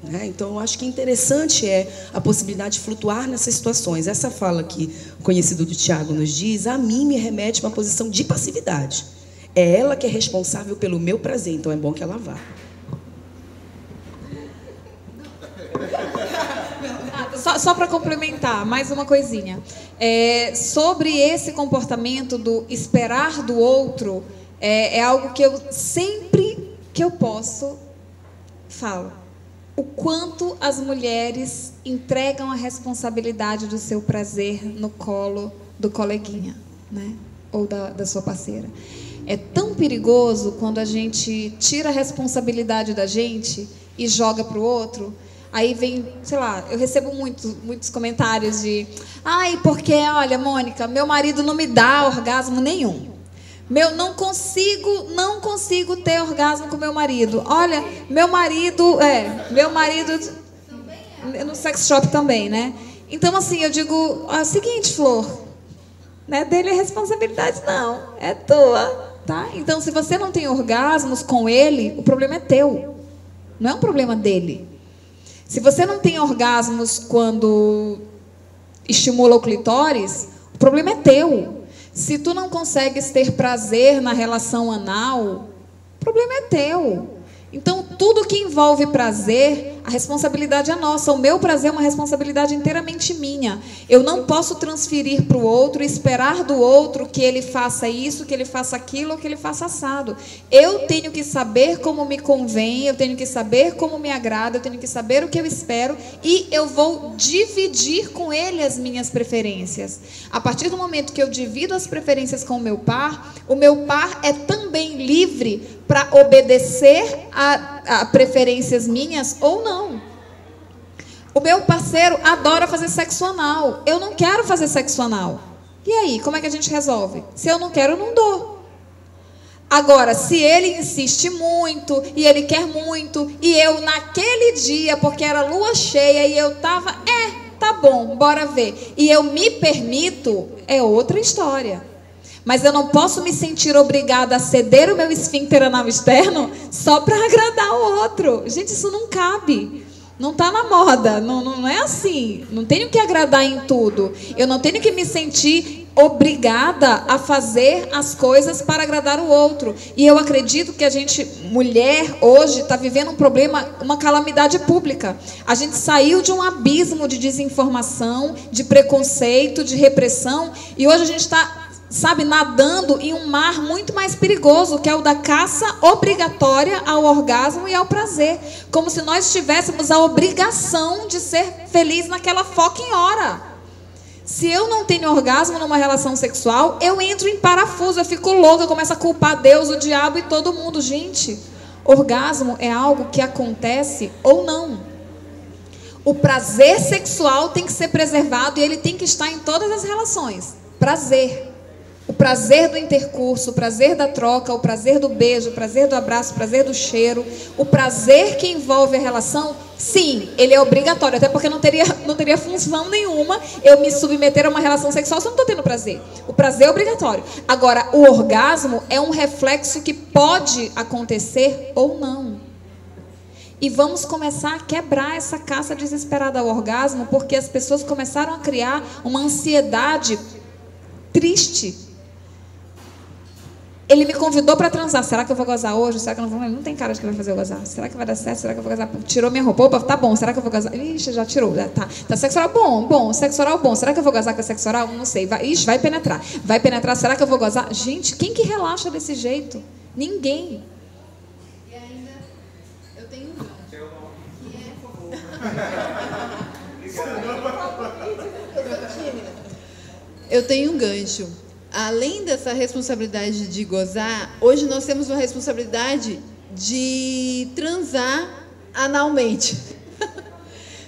D: Né? Então, eu acho que interessante a possibilidade de flutuar nessas situações. Essa fala que o conhecido do Tiago nos diz, a mim me remete a uma posição de passividade. É ela que é responsável pelo meu prazer, então é bom que ela vá.
B: Só para complementar, mais uma coisinha. Sobre esse comportamento do esperar do outro, é algo que eu sempre que eu posso falo. O quanto as mulheres entregam a responsabilidade do seu prazer no colo do coleguinha, né? Ou da sua parceira. É tão perigoso quando a gente tira a responsabilidade da gente e joga para o outro. Aí vem, sei lá, eu recebo muitos comentários de porque, olha, Mônica, meu marido não me dá orgasmo nenhum. Não consigo ter orgasmo com meu marido. Olha, meu marido no sex shop também, né? Então, assim, eu digo, seguinte, Flor, não é dele a responsabilidade, não, é tua, tá? Então, se você não tem orgasmos com ele, o problema é teu, não é um problema dele. Se você não tem orgasmos quando estimula o clitóris, o problema é teu. Se tu não consegues ter prazer na relação anal, o problema é teu. Então, tudo que envolve prazer, a responsabilidade é nossa. O meu prazer é uma responsabilidade inteiramente minha. Eu não posso transferir para o outro e esperar do outro que ele faça isso, que ele faça aquilo ou que ele faça assado. Eu tenho que saber como me convém, eu tenho que saber como me agrada, eu tenho que saber o que eu espero e eu vou dividir com ele as minhas preferências. A partir do momento que eu divido as preferências com o meu par é também livre para obedecer a preferências minhas ou não. O meu parceiro adora fazer sexo anal. Eu não quero fazer sexo anal. E aí, como é que a gente resolve? Se eu não quero, eu não dou. Agora, se ele insiste muito, e ele quer muito, e eu naquele dia, porque era lua cheia, e eu tava, tá bom, bora ver. E eu me permito, é outra história. Mas eu não posso me sentir obrigada a ceder o meu esfíncter anal externo só para agradar o outro. Gente, isso não cabe. Não está na moda. Não é assim. Não tenho que agradar em tudo. Eu não tenho que me sentir obrigada a fazer as coisas para agradar o outro. E eu acredito que a gente, mulher, hoje, está vivendo um problema, uma calamidade pública. A gente saiu de um abismo de desinformação, de preconceito, de repressão, e hoje a gente está, sabe, nadando em um mar muito mais perigoso, que é o da caça obrigatória ao orgasmo e ao prazer. Como se nós tivéssemos a obrigação de ser feliz naquela fucking hora. Se eu não tenho orgasmo numa relação sexual, eu entro em parafuso, eu fico louca, eu começo a culpar Deus, o diabo e todo mundo. Gente, orgasmo é algo que acontece ou não. O prazer sexual tem que ser preservado e ele tem que estar em todas as relações. Prazer. O prazer do intercurso, o prazer da troca, o prazer do beijo, o prazer do abraço, o prazer do cheiro. O prazer que envolve a relação, sim, ele é obrigatório. Até porque não teria função nenhuma eu me submeter a uma relação sexual se eu não estou tendo prazer. O prazer é obrigatório. Agora, o orgasmo é um reflexo que pode acontecer ou não. E vamos começar a quebrar essa caça desesperada ao orgasmo, porque as pessoas começaram a criar uma ansiedade triste. Ele me convidou para transar. Será que eu vou gozar hoje? Será que eu não vou? Não tem cara de que vai fazer eu gozar. Será que vai dar certo? Será que eu vou gozar? Tirou minha roupa. Opa, tá bom. Será que eu vou gozar? Ixi, já tirou. Tá sexo oral bom. Sexo oral bom. Será que eu vou gozar com sexo oral? Não sei. Vai penetrar. Vai penetrar. Será que eu vou gozar? Gente, quem que relaxa desse jeito? Ninguém.
C: E ainda, eu tenho um gancho. Eu tenho um gancho. Além dessa responsabilidade de gozar, hoje nós temos uma responsabilidade de transar analmente.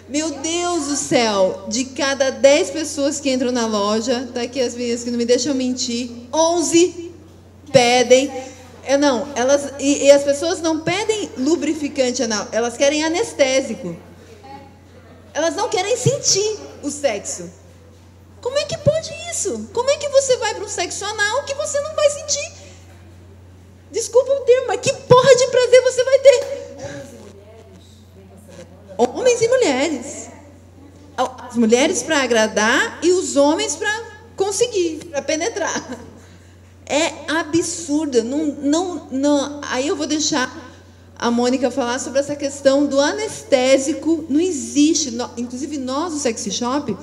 C: Meu Deus do céu, de cada 10 pessoas que entram na loja, tá aqui as meninas que não me deixam mentir, 11 pedem. E as pessoas não pedem lubrificante anal, elas querem anestésico. Elas não querem sentir o sexo. Como é que pode isso? Como é que você vai para um sexo anal que você não vai sentir? Desculpa o termo, mas que porra de prazer você vai ter? Homens e mulheres. As mulheres para agradar e os homens para conseguir, para penetrar. É absurdo. Não. Aí eu vou deixar a Mônica falar sobre essa questão do anestésico. Não existe. Inclusive nós, o Sexy Shop,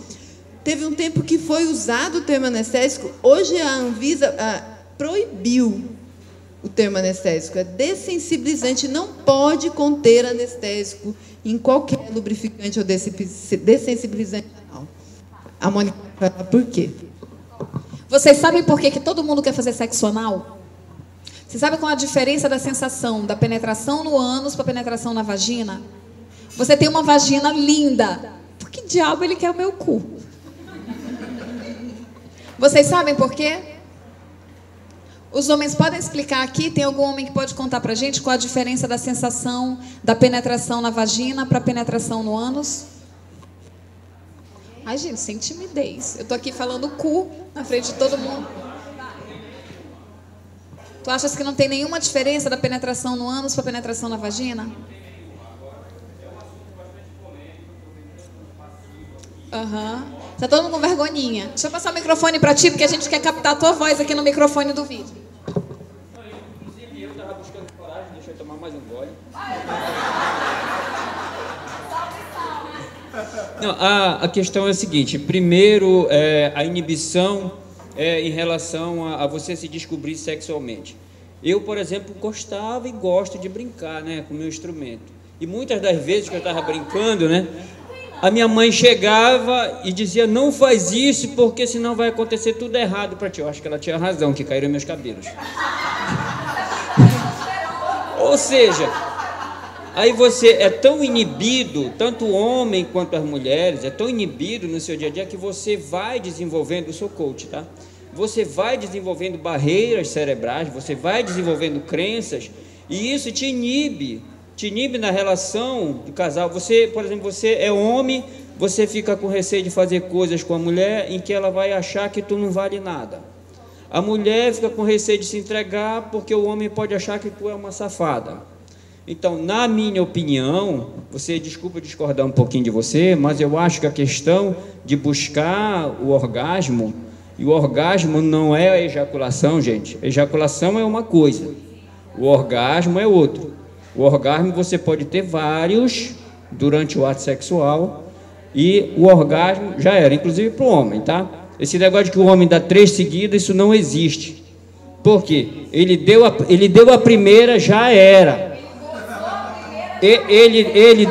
C: teve um tempo que foi usado o termo anestésico. Hoje a Anvisa proibiu o termo anestésico. É dessensibilizante, não pode conter anestésico em qualquer lubrificante ou dessensibilizante anal. A Mônica vai falar por quê.
B: Vocês sabem por que todo mundo quer fazer sexo anal? Vocês sabem qual é a diferença da sensação da penetração no ânus para a penetração na vagina? Você tem uma vagina linda. Por que diabo ele quer o meu cu? Vocês sabem por quê? Os homens podem explicar aqui? Tem algum homem que pode contar pra gente qual a diferença da sensação da penetração na vagina para a penetração no ânus? Ai, gente, sem timidez. Eu tô aqui falando cu na frente de todo mundo. Tu achas que não tem nenhuma diferença da penetração no ânus para a penetração na vagina? Aham. Tá todo mundo com vergonhinha. Deixa eu passar o microfone pra ti, porque a gente quer captar a tua voz aqui no microfone do vídeo.
F: Inclusive, eu tava buscando coragem, deixa eu tomar mais um gole. Não, a questão é a seguinte. Primeiro, a inibição em relação a você se descobrir sexualmente. Eu, por exemplo, gostava e gosto de brincar, né, com o meu instrumento. E muitas das vezes que eu estava brincando, né, a minha mãe chegava e dizia: não faz isso, porque senão vai acontecer tudo errado para ti. Eu acho que ela tinha razão, que caíram meus cabelos. Ou seja, aí você é tão inibido, tanto o homem quanto as mulheres, é tão inibido no seu dia a dia que você vai desenvolvendo, eu sou coach, tá? Você vai desenvolvendo barreiras cerebrais, você vai desenvolvendo crenças, e isso te inibe na relação do casal. Você, por exemplo, você é homem, você fica com receio de fazer coisas com a mulher em que ela vai achar que tu não vale nada. A mulher fica com receio de se entregar porque o homem pode achar que tu é uma safada. Então, na minha opinião, você, desculpa discordar um pouquinho de você, mas eu acho que a questão de buscar o orgasmo, e o orgasmo não é a ejaculação, gente. A ejaculação é uma coisa, o orgasmo é outro. O orgasmo você pode ter vários durante o ato sexual, e o orgasmo já era, inclusive para o homem, tá? Esse negócio de que o homem dá 3 seguidas, isso não existe. Por quê? Ele deu a primeira, já era. Ele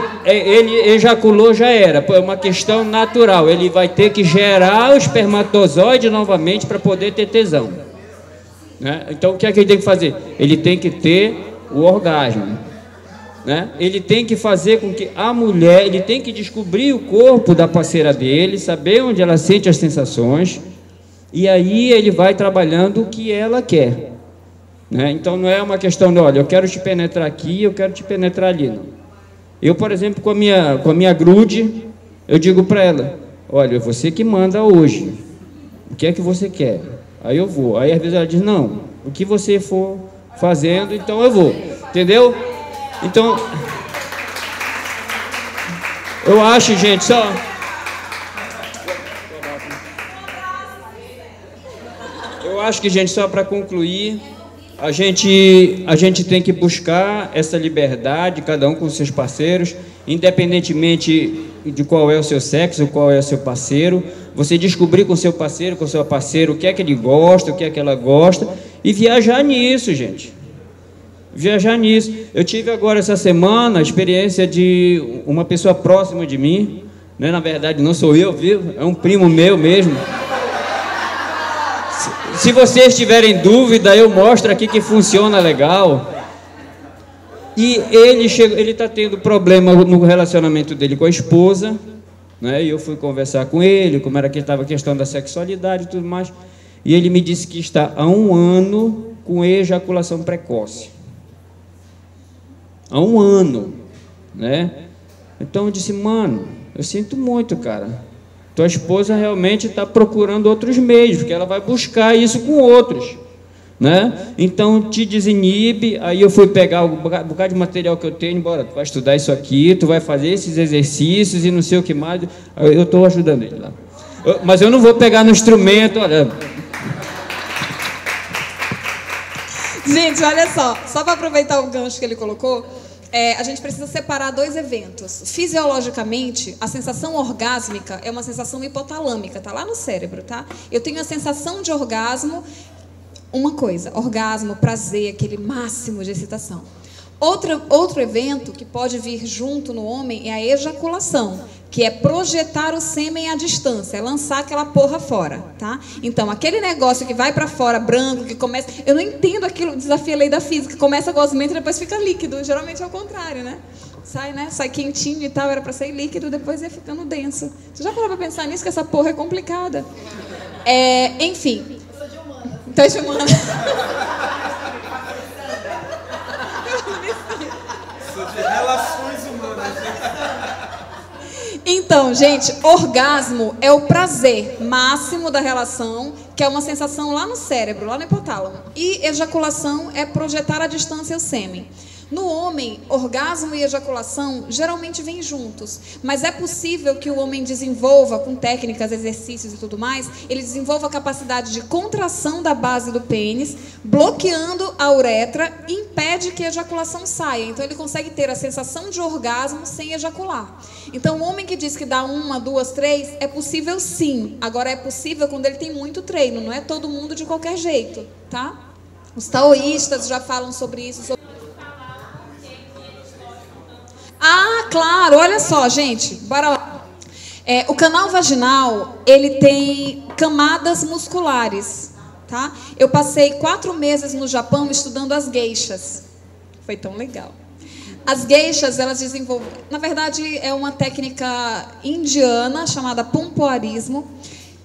F: ejaculou, já era. É uma questão natural. Ele vai ter que gerar o espermatozoide novamente para poder ter tesão, né? Então, o que é que ele tem que fazer? Ele tem que ter o orgasmo, né? Ele tem que fazer com que a mulher, ele tem que descobrir o corpo da parceira dele, saber onde ela sente as sensações, e aí ele vai trabalhando o que ela quer, né? Então não é uma questão de, olha, eu quero te penetrar aqui, eu quero te penetrar ali, não. Eu, por exemplo, com a minha grude, eu digo para ela, olha, é você que manda hoje, o que é que você quer? Aí eu vou. Aí às vezes ela diz, não, o que você for fazendo, então eu vou, entendeu? Então, eu acho, gente, só para concluir, a gente tem que buscar essa liberdade, cada um com seus parceiros, independentemente de qual é o seu sexo, qual é o seu parceiro, você descobrir com seu parceiro, com seu parceiro, o que é que ele gosta, o que é que ela gosta, e viajar nisso, gente. Viajar nisso. Eu tive agora essa semana a experiência de uma pessoa próxima de mim, né? Na verdade não sou eu, viu? É um primo meu mesmo. Se vocês tiverem dúvida, eu mostro aqui que funciona legal. E ele está tendo problema no relacionamento dele com a esposa, né? E eu fui conversar com ele, como era que estava a questão da sexualidade e tudo mais. E ele me disse que está há 1 ano com ejaculação precoce. Há 1 ano, né? Então eu disse, mano, eu sinto muito, cara. Tua esposa realmente está procurando outros meios, porque ela vai buscar isso com outros, né? Então te desinibe. Aí eu fui pegar um bocado de material que eu tenho, bora, tu vai estudar isso aqui, tu vai fazer esses exercícios e não sei o que mais. Eu estou ajudando ele lá. Mas eu não vou pegar no instrumento, olha.
B: Gente, olha só para aproveitar o gancho que ele colocou, a gente precisa separar 2 eventos. Fisiologicamente, a sensação orgásmica é uma sensação hipotalâmica, tá lá no cérebro, tá? Eu tenho a sensação de orgasmo, uma coisa, orgasmo, prazer, aquele máximo de excitação. Outro evento que pode vir junto no homem é a ejaculação, que é projetar o sêmen à distância, é lançar aquela porra fora, tá? Então, aquele negócio que vai para fora, branco, que começa... Eu não entendo aquilo, desafio a lei da física, começa gosmento e depois fica líquido. Geralmente é o contrário, né? Sai, né? Sai quentinho e tal, era para ser líquido, depois ia ficando denso. Você já parou para pensar nisso, que essa porra é complicada? Enfim. Eu sou de humana. Tu é de humana.
G: Sou de relações humanas.
B: Então, gente, orgasmo é o prazer máximo da relação, que é uma sensação lá no cérebro, lá no hipotálamo. E ejaculação é projetar à distância o sêmen. No homem, orgasmo e ejaculação geralmente vêm juntos, mas é possível que o homem desenvolva, com técnicas, exercícios e tudo mais, ele desenvolva a capacidade de contração da base do pênis, bloqueando a uretra, e impede que a ejaculação saia. Então ele consegue ter a sensação de orgasmo sem ejacular. Então o homem que diz que dá 1, 2, 3, é possível sim. Agora é possível quando ele tem muito treino, não é todo mundo de qualquer jeito, tá? Os taoístas já falam sobre isso, Ah, claro, olha só, gente, bora lá. O canal vaginal, ele tem camadas musculares, tá? Eu passei 4 meses no Japão estudando as geishas. Foi tão legal. As geishas, elas desenvolvem... Na verdade, é uma técnica indiana chamada pompoarismo.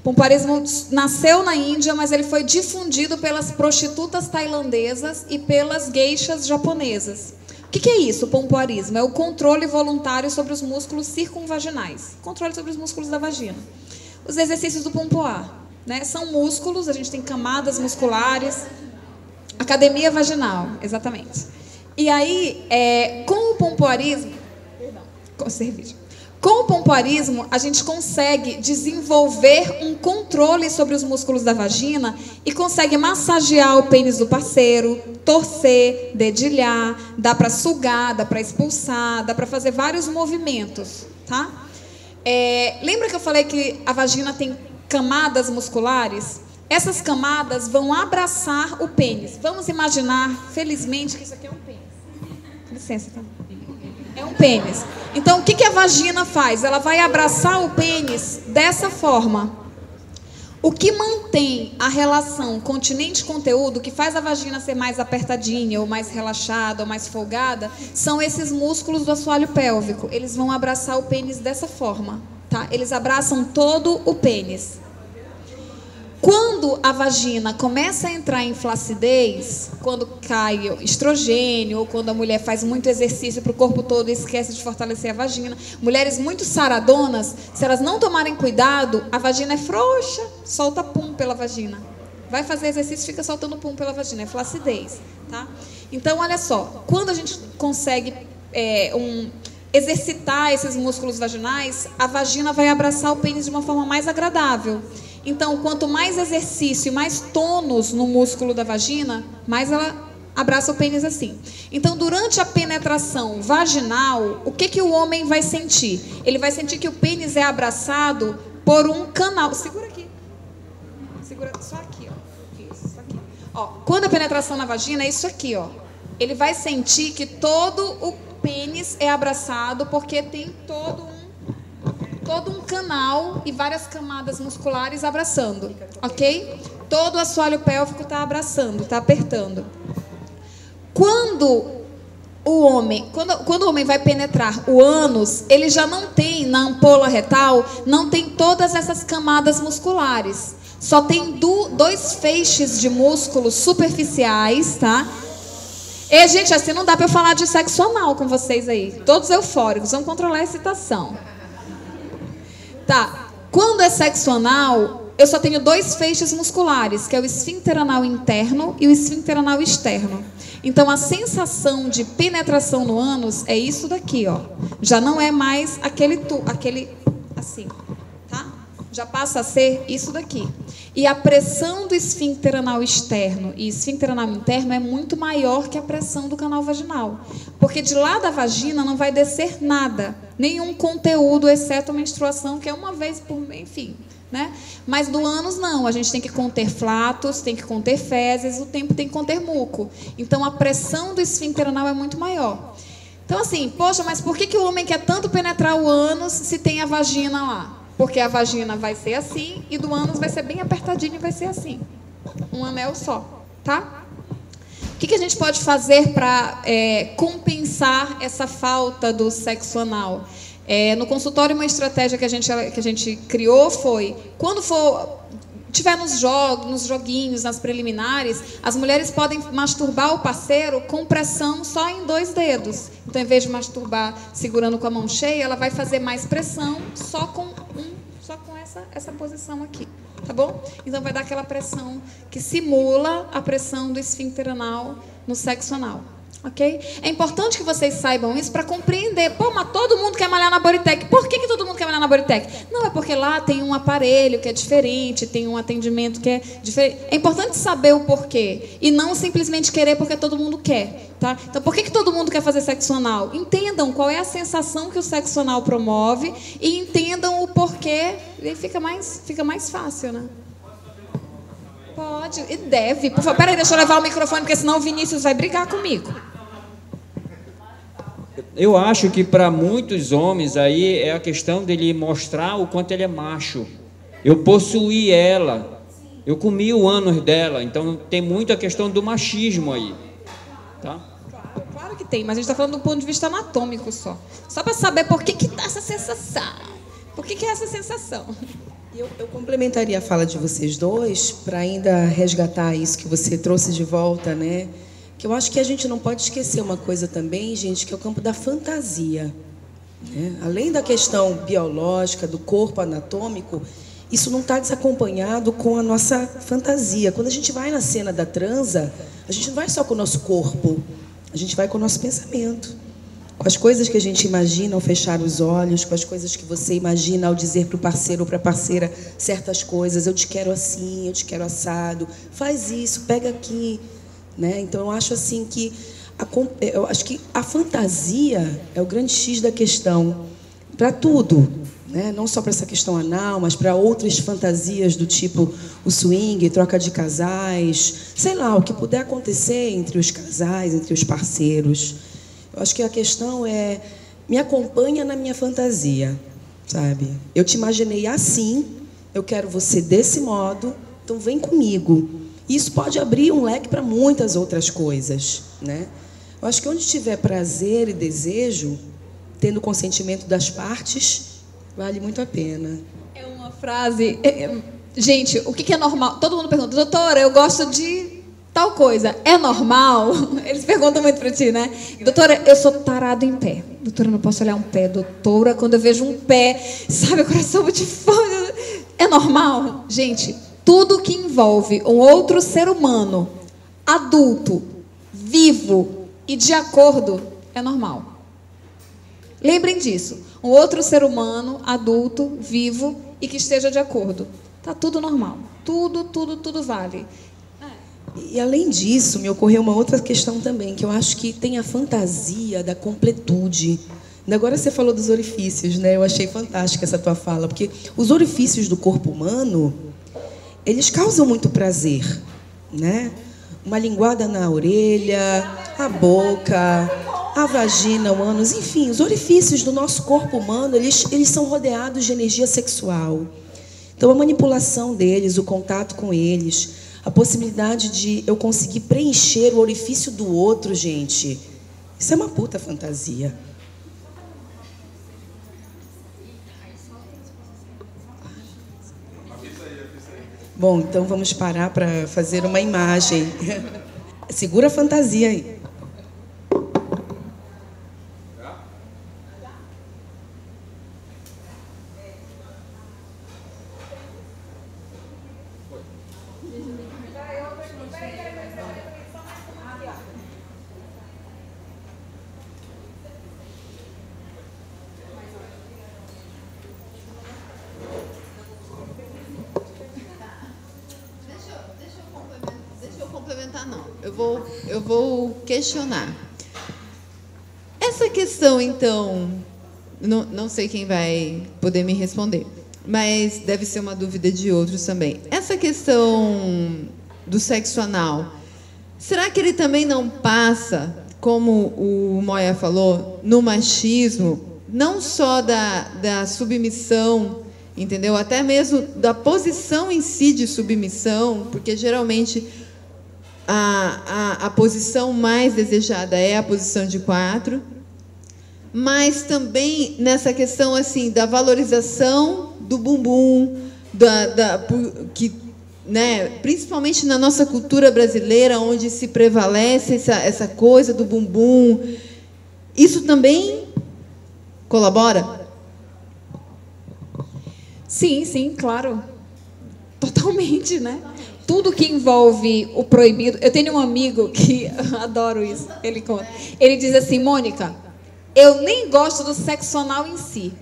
B: Pompoarismo nasceu na Índia, mas ele foi difundido pelas prostitutas tailandesas e pelas geishas japonesas. O que é isso, o pompoarismo? É o controle voluntário sobre os músculos circunvaginais. Controle sobre os músculos da vagina. Os exercícios do pompoar. né? São músculos, a gente tem camadas musculares. Academia vaginal, exatamente. E aí, com o pompoarismo... Perdão, com o pompoarismo, a gente consegue desenvolver um controle sobre os músculos da vagina e consegue massagear o pênis do parceiro, torcer, dedilhar, dá para sugar, dá para expulsar, dá para fazer vários movimentos, tá? Lembra que eu falei que a vagina tem camadas musculares? Essas camadas vão abraçar o pênis. Vamos imaginar, felizmente, que isso aqui é um pênis. Com licença, tá? É um pênis. Então, o que a vagina faz? Ela vai abraçar o pênis dessa forma. O que mantém a relação continente-conteúdo, que faz a vagina ser mais apertadinha, ou mais relaxada, ou mais folgada, são esses músculos do assoalho pélvico. Eles vão abraçar o pênis dessa forma, tá? Eles abraçam todo o pênis. Quando a vagina começa a entrar em flacidez, quando cai estrogênio, ou quando a mulher faz muito exercício para o corpo todo e esquece de fortalecer a vagina, mulheres muito saradonas, se elas não tomarem cuidado, a vagina é frouxa, solta pum pela vagina. Vai fazer exercício, fica soltando pum pela vagina, é flacidez, tá? Então, olha só, quando a gente consegue exercitar esses músculos vaginais, a vagina vai abraçar o pênis de uma forma mais agradável. Então, quanto mais exercício e mais tônus no músculo da vagina, mais ela abraça o pênis assim. Então, durante a penetração vaginal, o que o homem vai sentir? Ele vai sentir que o pênis é abraçado por um canal. Segura aqui. Segura só aqui, ó. Isso aqui. Ó, quando a penetração na vagina é isso aqui, ó. Ele vai sentir que todo o pênis é abraçado porque tem todo um canal e várias camadas musculares abraçando, ok? Todo o assoalho pélvico está abraçando, está apertando. Quando o homem vai penetrar o ânus, ele já não tem, na ampola retal, não tem todas essas camadas musculares. Só tem dois feixes de músculos superficiais, tá? E, gente, assim não dá para eu falar de sexo anal com vocês aí. Todos eufóricos, vamos controlar a excitação. Tá, quando é sexo anal, eu só tenho dois feixes musculares, que é o esfíncter anal interno e o esfíncter anal externo. Então, a sensação de penetração no ânus é isso daqui, ó. Já não é mais aquele assim, tá? Já passa a ser isso daqui. E a pressão do esfíncter anal externo e esfíncter anal interno é muito maior que a pressão do canal vaginal. Porque de lá da vagina não vai descer nada, nenhum conteúdo, exceto a menstruação, que é uma vez por mês, enfim, né? Mas do ânus não, a gente tem que conter flatos, tem que conter fezes, o tempo tem que conter muco. Então a pressão do esfíncter anal é muito maior. Então assim, poxa, mas por que o homem quer tanto penetrar o ânus se tem a vagina lá? Porque a vagina vai ser assim e do ânus vai ser bem apertadinho e vai ser assim. Um anel só, tá? O que a gente pode fazer para compensar essa falta do sexo anal? No consultório, uma estratégia que a gente criou foi, quando tiver nos joguinhos, nas preliminares, as mulheres podem masturbar o parceiro com pressão só em 2 dedos. Então, em vez de masturbar segurando com a mão cheia, ela vai fazer mais pressão só com essa posição aqui, tá bom? Então, vai dar aquela pressão que simula a pressão do esfíncter anal no sexo anal. Ok? É importante que vocês saibam isso para compreender. Pô, mas todo mundo quer malhar na Bodytech. Por que todo mundo quer malhar na Bodytech? Não, é porque lá tem um aparelho que é diferente, tem um atendimento que é diferente. É importante saber o porquê e não simplesmente querer porque todo mundo quer, tá? Então, por que todo mundo quer fazer sexo anal? Entendam qual é a sensação que o sexo anal promove e entendam o porquê e fica mais fácil, né? Pode e deve. Por favor, peraí, deixa eu levar o microfone, porque senão o Vinícius vai brigar comigo.
F: Eu acho que para muitos homens aí é a questão dele mostrar o quanto ele é macho. Eu possuí ela, eu comi o ânus dela, então tem muito a questão do machismo aí, tá?
B: Claro que tem, mas a gente está falando do ponto de vista anatômico só. Só para saber por que dá essa sensação. Por que é essa sensação?
D: Eu complementaria a fala de vocês dois para ainda resgatar isso que você trouxe de volta, né? Que eu acho que a gente não pode esquecer uma coisa também, gente, que é o campo da fantasia, né? Além da questão biológica, do corpo anatômico, isso não está desacompanhado com a nossa fantasia. Quando a gente vai na cena da transa, a gente não vai só com o nosso corpo, a gente vai com o nosso pensamento, com as coisas que a gente imagina ao fechar os olhos, com as coisas que você imagina ao dizer para o parceiro ou para a parceira certas coisas. Eu te quero assim, eu te quero assado, faz isso, pega aqui, né? Então, eu acho assim que a fantasia é o grande X da questão para tudo, né? Não só para essa questão anal, mas para outras fantasias do tipo o swing, troca de casais, sei lá, o que puder acontecer entre os casais, entre os parceiros. Eu acho que a questão é, me acompanha na minha fantasia, sabe? Eu te imaginei assim, eu quero você desse modo, então vem comigo. E isso pode abrir um leque para muitas outras coisas, né? Eu acho que onde tiver prazer e desejo, tendo consentimento das partes, vale muito a pena.
B: É uma frase... Gente, o que é normal? Todo mundo pergunta, doutora, eu gosto de tal coisa. É normal? Eles perguntam muito pra ti, né? Doutora, eu sou tarado em pé. Doutora, eu não posso olhar um pé. Doutora, quando eu vejo um pé, sabe, o coração muito forte. É normal? Gente, tudo que envolve um outro ser humano, adulto, vivo e de acordo, é normal. Lembrem disso. Um outro ser humano, adulto, vivo e que esteja de acordo. Tá tudo normal. Tudo vale.
D: E, além disso, me ocorreu uma outra questão também, que eu acho que tem a fantasia da completude. Agora você falou dos orifícios, né? Eu achei fantástica essa tua fala, porque os orifícios do corpo humano, eles causam muito prazer, né? Uma linguada na orelha, a boca, a vagina, o ânus, enfim, os orifícios do nosso corpo humano, eles são rodeados de energia sexual. Então, a manipulação deles, o contato com eles, a possibilidade de eu conseguir preencher o orifício do outro, gente, isso é uma puta fantasia. Bom, então vamos parar para fazer uma imagem. Segura a fantasia aí.
C: Eu vou questionar. Essa questão, então, não sei quem vai poder me responder, mas deve ser uma dúvida de outros também. Essa questão do sexo anal, será que ele também não passa, como o Moya falou, no machismo, não só da submissão, entendeu? Até mesmo da posição em si de submissão, porque geralmente a posição mais desejada é a posição de 4, mas também nessa questão assim da valorização do bumbum, que, né, principalmente na nossa cultura brasileira, onde se prevalece essa coisa do bumbum, isso também colabora?
B: Sim, claro. Totalmente, né? Tudo que envolve o proibido... Eu tenho um amigo que... adoro isso. Ele conta. Ele diz assim, Mônica, eu nem gosto do sexo anal em si.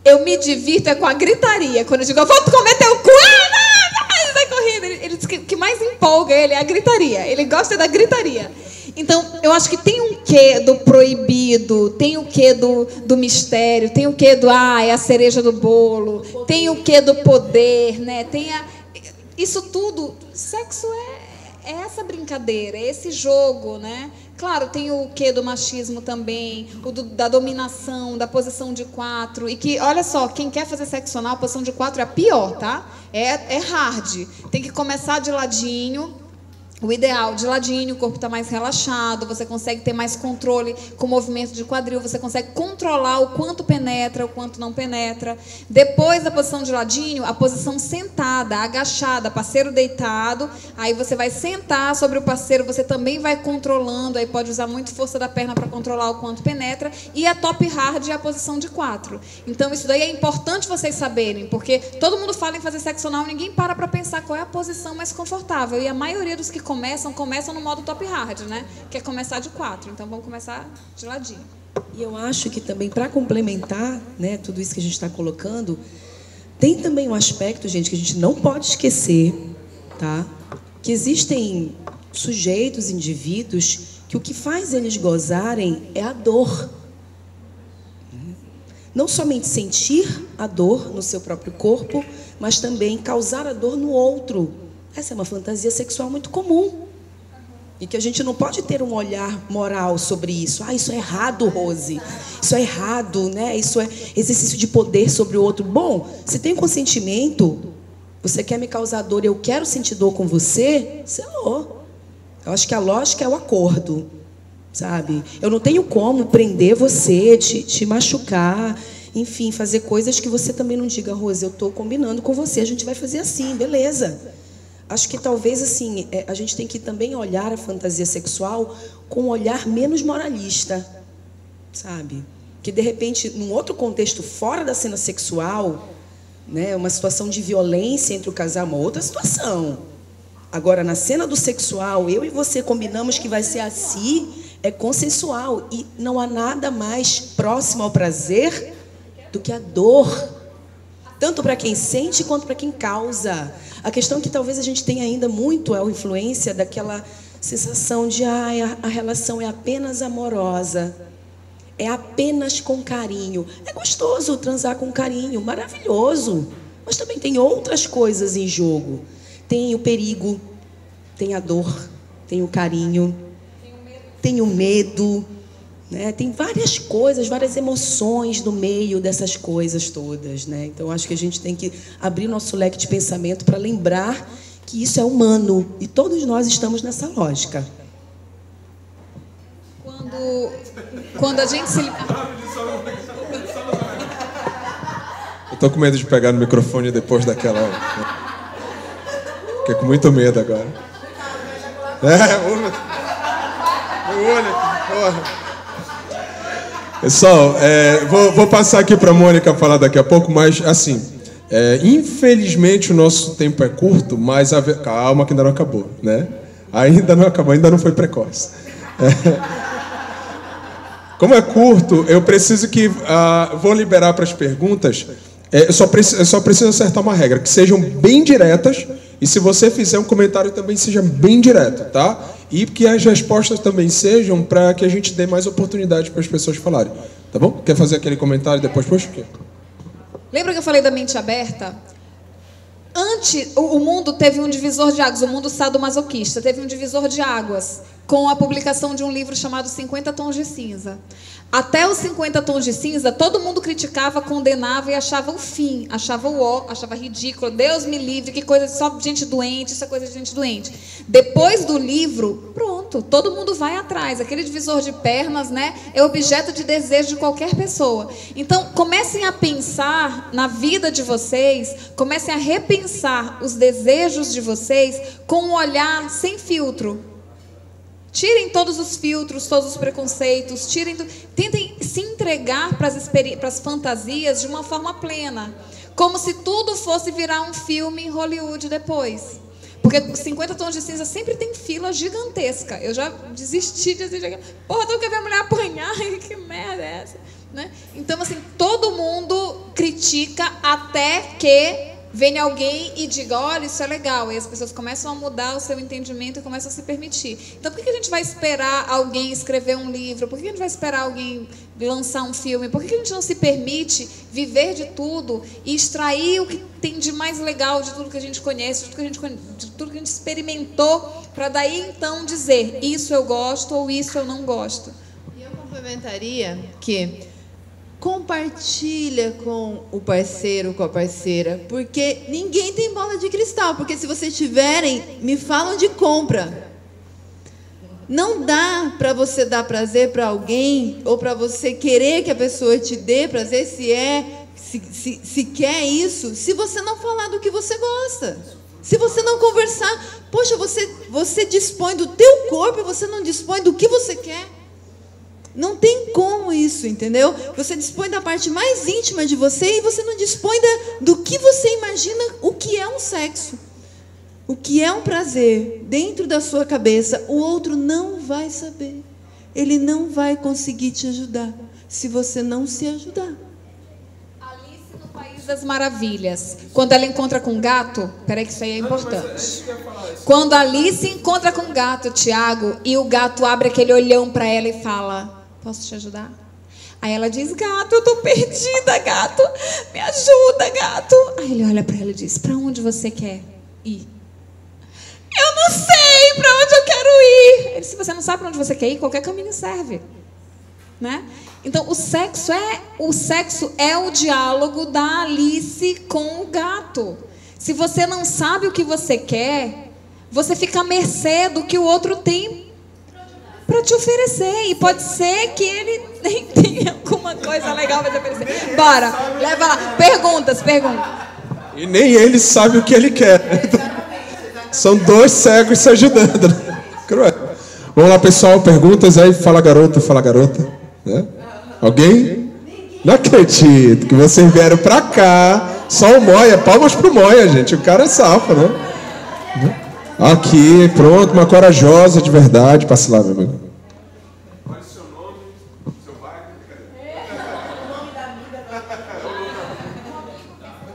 B: Eu me divirto com a gritaria. Quando eu digo, eu vou comer teu cu, ele sai correndo. Ele diz que o que mais empolga ele é a gritaria. Ele gosta da gritaria. Então, eu acho que tem um quê do proibido, tem o quê do mistério, tem o quê do, é a cereja do bolo, tem o quê do poder, né? Tem isso tudo, sexo é essa brincadeira, é esse jogo, né? Claro, tem o quê do machismo também, da dominação, da posição de 4, e que, olha só, quem quer fazer sexo anal, a posição de 4 é a pior, tá? É hard, tem que começar de ladinho, O ideal, de ladinho, o corpo está mais relaxado, você consegue ter mais controle com o movimento de quadril, você consegue controlar o quanto penetra, o quanto não penetra. Depois da posição de ladinho, a posição sentada, agachada, parceiro deitado, aí você vai sentar sobre o parceiro, você também vai controlando, aí pode usar muito força da perna para controlar o quanto penetra, e a top hard é a posição de 4. Então isso daí é importante vocês saberem, porque todo mundo fala em fazer sexo anal, ninguém para pensar qual é a posição mais confortável, e a maioria dos que começam no modo top hard, né? Que é começar de 4. Então vamos começar de ladinho.
D: E eu acho que também, para complementar, né, tudo isso que a gente está colocando, tem também um aspecto, gente, que a gente não pode esquecer, tá? Que existem sujeitos, indivíduos, que o que faz eles gozarem é a dor. Não somente sentir a dor no seu próprio corpo, mas também causar a dor no outro. Essa é uma fantasia sexual muito comum. E que a gente não pode ter um olhar moral sobre isso. Ah, isso é errado, Rose. Isso é errado, né? Isso é exercício de poder sobre o outro. Bom, se tem consentimento, você quer me causar dor e eu quero sentir dor com você, selou. Eu acho que a lógica é o acordo, sabe? Eu não tenho como prender você, te machucar, enfim, fazer coisas que você também não diga, Rose, eu estou combinando com você, a gente vai fazer assim, beleza. Acho que talvez assim a gente tem que também olhar a fantasia sexual com um olhar menos moralista, sabe? Que de repente, num outro contexto fora da cena sexual, né, uma situação de violência entre o casal, uma outra situação. Agora, na cena do sexual, eu e você combinamos que vai ser assim, é consensual e não há nada mais próximo ao prazer do que a dor, tanto para quem sente quanto para quem causa. A questão que talvez a gente tenha ainda muito é a influência daquela sensação de a relação é apenas amorosa, é apenas com carinho. É gostoso transar com carinho, maravilhoso, mas também tem outras coisas em jogo. Tem o perigo, tem a dor, tem o carinho, tem o medo, né? Tem várias coisas, várias emoções no meio dessas coisas todas, né? Então, acho que a gente tem que abrir nosso leque de pensamento para lembrar que isso é humano e todos nós estamos nessa lógica.
B: Quando a gente se...
A: Eu tô com medo de pegar no microfone depois daquela... Fiquei com muito medo agora. O olho, porra. Pessoal, vou passar aqui para a Mônica falar daqui a pouco, mas assim, infelizmente o nosso tempo é curto, mas calma que ainda não acabou, né? Ainda não acabou, ainda não foi precoce. Como é curto, eu preciso que vou liberar para as perguntas. Eu só preciso acertar uma regra, que sejam bem diretas. E se você fizer um comentário também seja bem direto, tá? E que as respostas também sejam para que a gente dê mais oportunidade para as pessoas falarem, tá bom? Quer fazer aquele comentário depois? Poxa, o quê?
B: Lembra que eu falei da mente aberta? Antes, o mundo teve um divisor de águas, o mundo sadomasoquista teve um divisor de águas com a publicação de um livro chamado 50 Tons de Cinza. Até os 50 Tons de Cinza, todo mundo criticava, condenava e achava o fim, achava o ó, achava ridículo, Deus me livre, que coisa só de gente doente, isso é coisa de gente doente. Depois do livro, pronto, todo mundo vai atrás. Aquele divisor de pernas, né, é objeto de desejo de qualquer pessoa. Então, comecem a pensar na vida de vocês, comecem a repensar os desejos de vocês com um olhar sem filtro. Tirem todos os filtros, todos os preconceitos, tentem se entregar para as fantasias de uma forma plena, como se tudo fosse virar um filme em Hollywood depois. Porque 50 Tons de Cinza sempre tem fila gigantesca. Eu já desisti de assistir. Porra, tu quer ver a mulher apanhar? Que merda é essa? Né? Então, assim, todo mundo critica até que venha alguém e diga, olha, isso é legal. E as pessoas começam a mudar o seu entendimento e começam a se permitir. Então, por que a gente vai esperar alguém escrever um livro? Por que a gente vai esperar alguém lançar um filme? Por que a gente não se permite viver de tudo e extrair o que tem de mais legal de tudo que a gente conhece, de tudo que a gente experimentou, para daí, então, dizer, isso eu gosto ou isso eu não gosto?
C: E eu complementaria que compartilha com o parceiro, com a parceira, porque ninguém tem bola de cristal, porque se vocês tiverem, me falam de compra. Não dá para você dar prazer para alguém ou para você querer que a pessoa te dê prazer, se quer isso, se você não falar do que você gosta. Se você não conversar, poxa, você dispõe do teu corpo e você não dispõe do que você quer. Não tem como isso, entendeu? Você dispõe da parte mais íntima de você e você não dispõe do que você imagina o que é um sexo. O que é um prazer dentro da sua cabeça, o outro não vai saber. Ele não vai conseguir te ajudar se você não se ajudar.
B: Alice no País das Maravilhas. Quando ela encontra com um gato, peraí que isso aí é importante. Quando a Alice encontra com um gato, Tiago, e o gato abre aquele olhão para ela e fala: posso te ajudar? Aí ela diz: gato, eu tô perdida, gato. Me ajuda, gato. Aí ele olha para ela e diz: para onde você quer ir? Eu não sei para onde eu quero ir. Ele, se você não sabe para onde você quer ir, qualquer caminho serve, né? Então, o sexo é o diálogo da Alice com o gato. Se você não sabe o que você quer, você fica à mercê do que o outro tem para te oferecer. E pode ser que ele nem tenha alguma coisa legal para te oferecer. Bora, leva lá. Perguntas.
A: E nem ele sabe o que ele quer. São dois cegos se ajudando. Cruel. Vamos lá, pessoal, perguntas aí. Fala, garota. Né? Alguém? Não acredito que vocês vieram pra cá. Só o Moia. Palmas pro Moia, gente. O cara é safo, né? Aqui, pronto. Uma corajosa de verdade. Passe lá, meu amigo.
G: Qual é o seu nome? Seu bairro?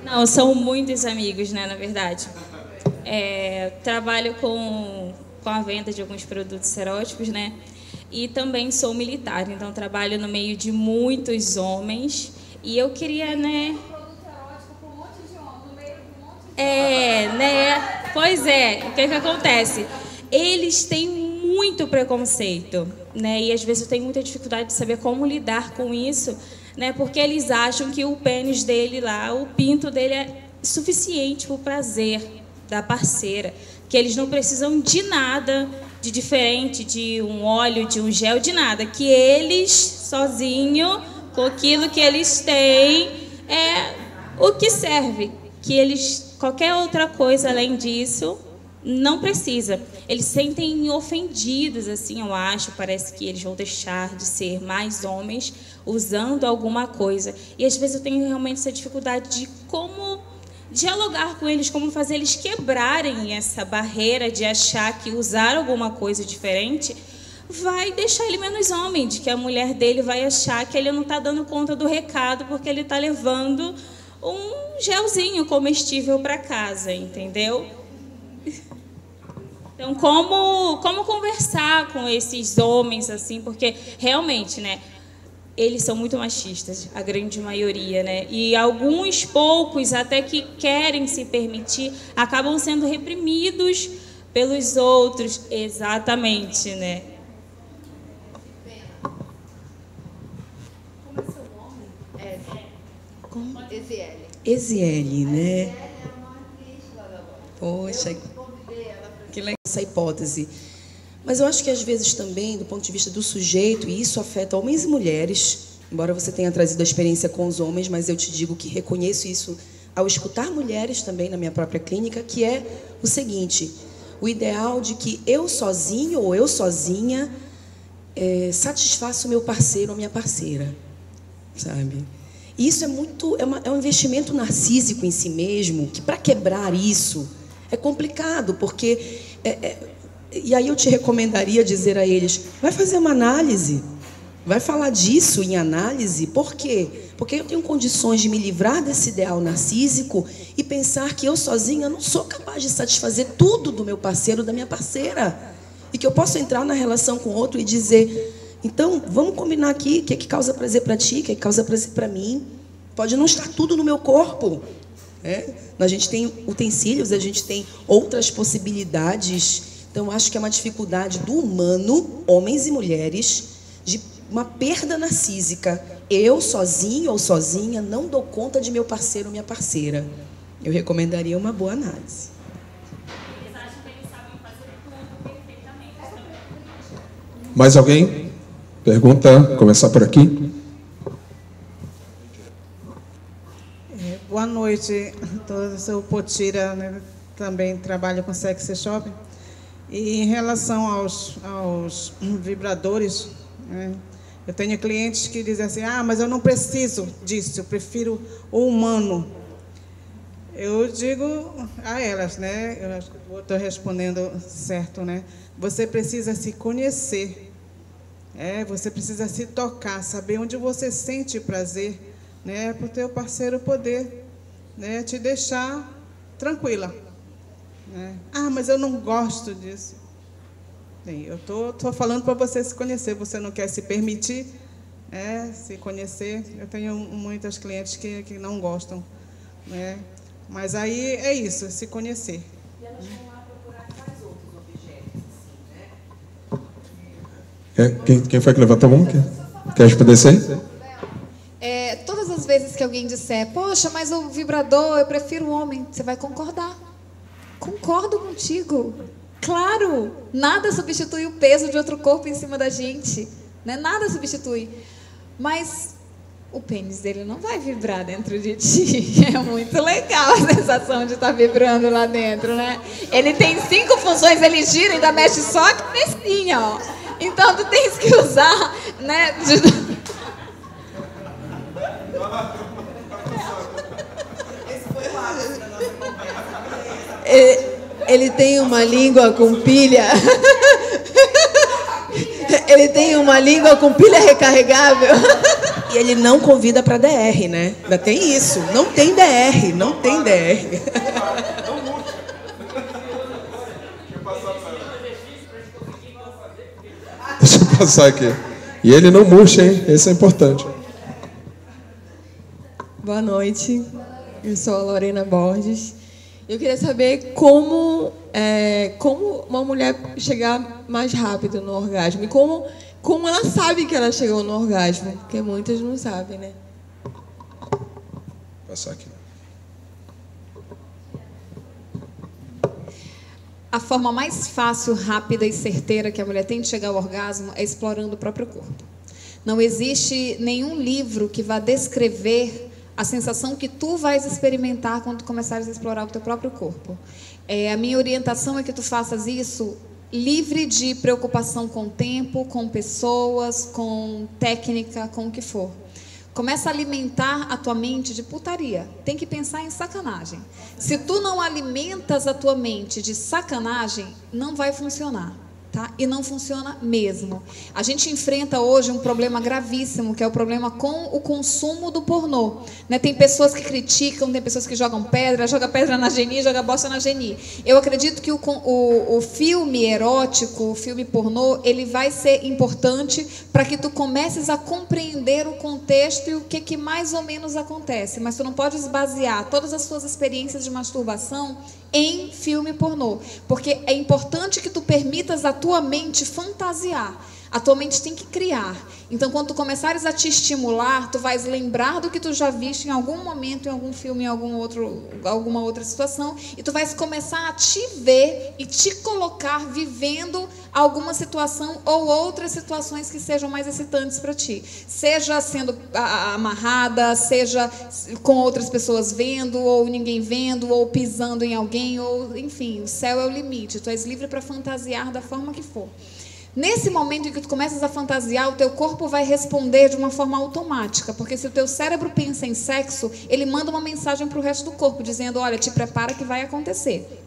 H: Não, são muitos amigos, né, na verdade. Trabalho com a venda de alguns produtos eróticos, né? E também sou militar, então trabalho no meio de muitos homens. E eu queria, né? Né? Pois é, o que acontece? Eles têm muito preconceito, né? E às vezes eu tenho muita dificuldade de saber como lidar com isso, né? Porque eles acham que o pênis dele lá, o pinto dele é suficiente para o prazer da parceira, que eles não precisam de nada de diferente, de um óleo, de um gel, de nada, que eles, sozinho, com aquilo que eles têm, é o que serve, que eles, qualquer outra coisa além disso, não precisa. Eles se sentem ofendidos, assim, eu acho, parece que eles vão deixar de ser mais homens usando alguma coisa. E às vezes eu tenho realmente essa dificuldade de como dialogar com eles, como fazer eles quebrarem essa barreira de achar que usar alguma coisa diferente vai deixar ele menos homem, de que a mulher dele vai achar que ele não está dando conta do recado porque ele está levando um gelzinho comestível para casa, entendeu? Então, como conversar com esses homens, assim, porque realmente, né, eles são muito machistas, a grande maioria, né? E alguns poucos, até que querem se permitir, acabam sendo reprimidos pelos outros. Exatamente, né?
C: Como é seu nome? Como? Eziele.
D: Eziele, né? Poxa, que legal essa hipótese. Mas eu acho que, às vezes, também, do ponto de vista do sujeito, e isso afeta homens e mulheres, embora você tenha trazido a experiência com os homens, mas eu te digo que reconheço isso ao escutar mulheres também na minha própria clínica, que é o seguinte: o ideal de que eu sozinho ou eu sozinha satisfaço o meu parceiro ou minha parceira, sabe? E isso é um investimento narcísico em si mesmo, que, para quebrar isso, é complicado, porque... E aí eu te recomendaria dizer a eles: vai fazer uma análise, vai falar disso em análise. Por quê? Porque eu tenho condições de me livrar desse ideal narcísico e pensar que eu sozinha não sou capaz de satisfazer tudo do meu parceiro, da minha parceira. E que eu posso entrar na relação com outro e dizer: então, vamos combinar aqui o que causa prazer para ti, o que causa prazer para mim. Pode não estar tudo no meu corpo. A gente tem utensílios, a gente tem outras possibilidades. Então, acho que é uma dificuldade do humano, homens e mulheres, de uma perda narcísica. Eu, sozinho ou sozinha, não dou conta de meu parceiro ou minha parceira. Eu recomendaria uma boa análise.
H: Eles acham que eles sabem fazer tudo perfeitamente também.
A: Mais alguém? Pergunta, começar por aqui.
I: Boa noite, eu sou Potira, né? Também trabalho com sex shop. E em relação aos vibradores, né? Eu tenho clientes que dizem assim, mas eu não preciso disso, eu prefiro o humano. Eu digo a elas, né? Eu acho que estou respondendo certo, né? Você precisa se conhecer, você precisa se tocar, saber onde você sente prazer, né? Para o teu parceiro poder, né, te deixar tranquila. Né? Mas eu não gosto disso. Bem, eu tô falando para você se conhecer. Você não quer se permitir, se conhecer. Eu tenho muitas clientes que não gostam, né? Mas aí é isso, se conhecer.
E: E elas vão lá procurar quais outros objetos, assim, né?
A: Quem foi que levantou a mão? Quer responder isso aí?
B: Todas as vezes que alguém disser, poxa, mas o vibrador, eu prefiro o homem, você vai concordar. Concordo contigo. Claro, nada substitui o peso de outro corpo em cima da gente. Né? Nada substitui. Mas o pênis dele não vai vibrar dentro de ti. É muito legal a sensação de estar vibrando lá dentro, né? Ele tem 5 funções, ele gira e ainda mexe só a cabecinha, ó. Então tu tens que usar, né?
C: Ele tem uma língua com pilha. Ele tem uma língua com pilha recarregável.
D: E ele não convida para DR, né? Ainda tem isso. Não tem DR, não tem DR.
A: Deixa eu passar aqui. E ele não murcha, hein? Esse é importante.
J: Boa noite. Eu sou a Lorena Borges. Eu queria saber como uma mulher chegar mais rápido no orgasmo. E como ela sabe que ela chegou no orgasmo. Porque muitas não sabem, né?
A: Vou passar aqui.
B: A forma mais fácil, rápida e certeira que a mulher tem de chegar ao orgasmo é explorando o próprio corpo. Não existe nenhum livro que vá descrever a sensação que tu vais experimentar quando tu começares a explorar o teu próprio corpo. A minha orientação é que tu faças isso livre de preocupação com o tempo, com pessoas, com técnica, com o que for. Começa a alimentar a tua mente de putaria. Tem que pensar em sacanagem. Se tu não alimentas a tua mente de sacanagem, não vai funcionar. Tá? E não funciona mesmo. A gente enfrenta hoje um problema gravíssimo, que é o problema com o consumo do pornô. Né? Tem pessoas que criticam, tem pessoas que jogam pedra, joga pedra na Geni, joga bosta na Geni. Eu acredito que o filme erótico, o filme pornô, ele vai ser importante para que tu comeces a compreender o contexto e o que mais ou menos acontece. Mas tu não podes basear todas as suas experiências de masturbação em filme pornô. Porque é importante que tu permitas a tua mente fantasiar. A tua mente tem que criar. Então, quando tu começares a te estimular, tu vais lembrar do que tu já viste em algum momento, em algum filme, em alguma outra situação, e tu vais começar a te ver e te colocar vivendo alguma situação ou outras situações que sejam mais excitantes para ti. Seja sendo amarrada, seja com outras pessoas vendo, ou ninguém vendo, ou pisando em alguém, ou enfim, o céu é o limite. Tu és livre para fantasiar da forma que for. Nesse momento em que tu começas a fantasiar, o teu corpo vai responder de uma forma automática, porque se o teu cérebro pensa em sexo, ele manda uma mensagem para o resto do corpo, dizendo, olha, te prepara que vai acontecer.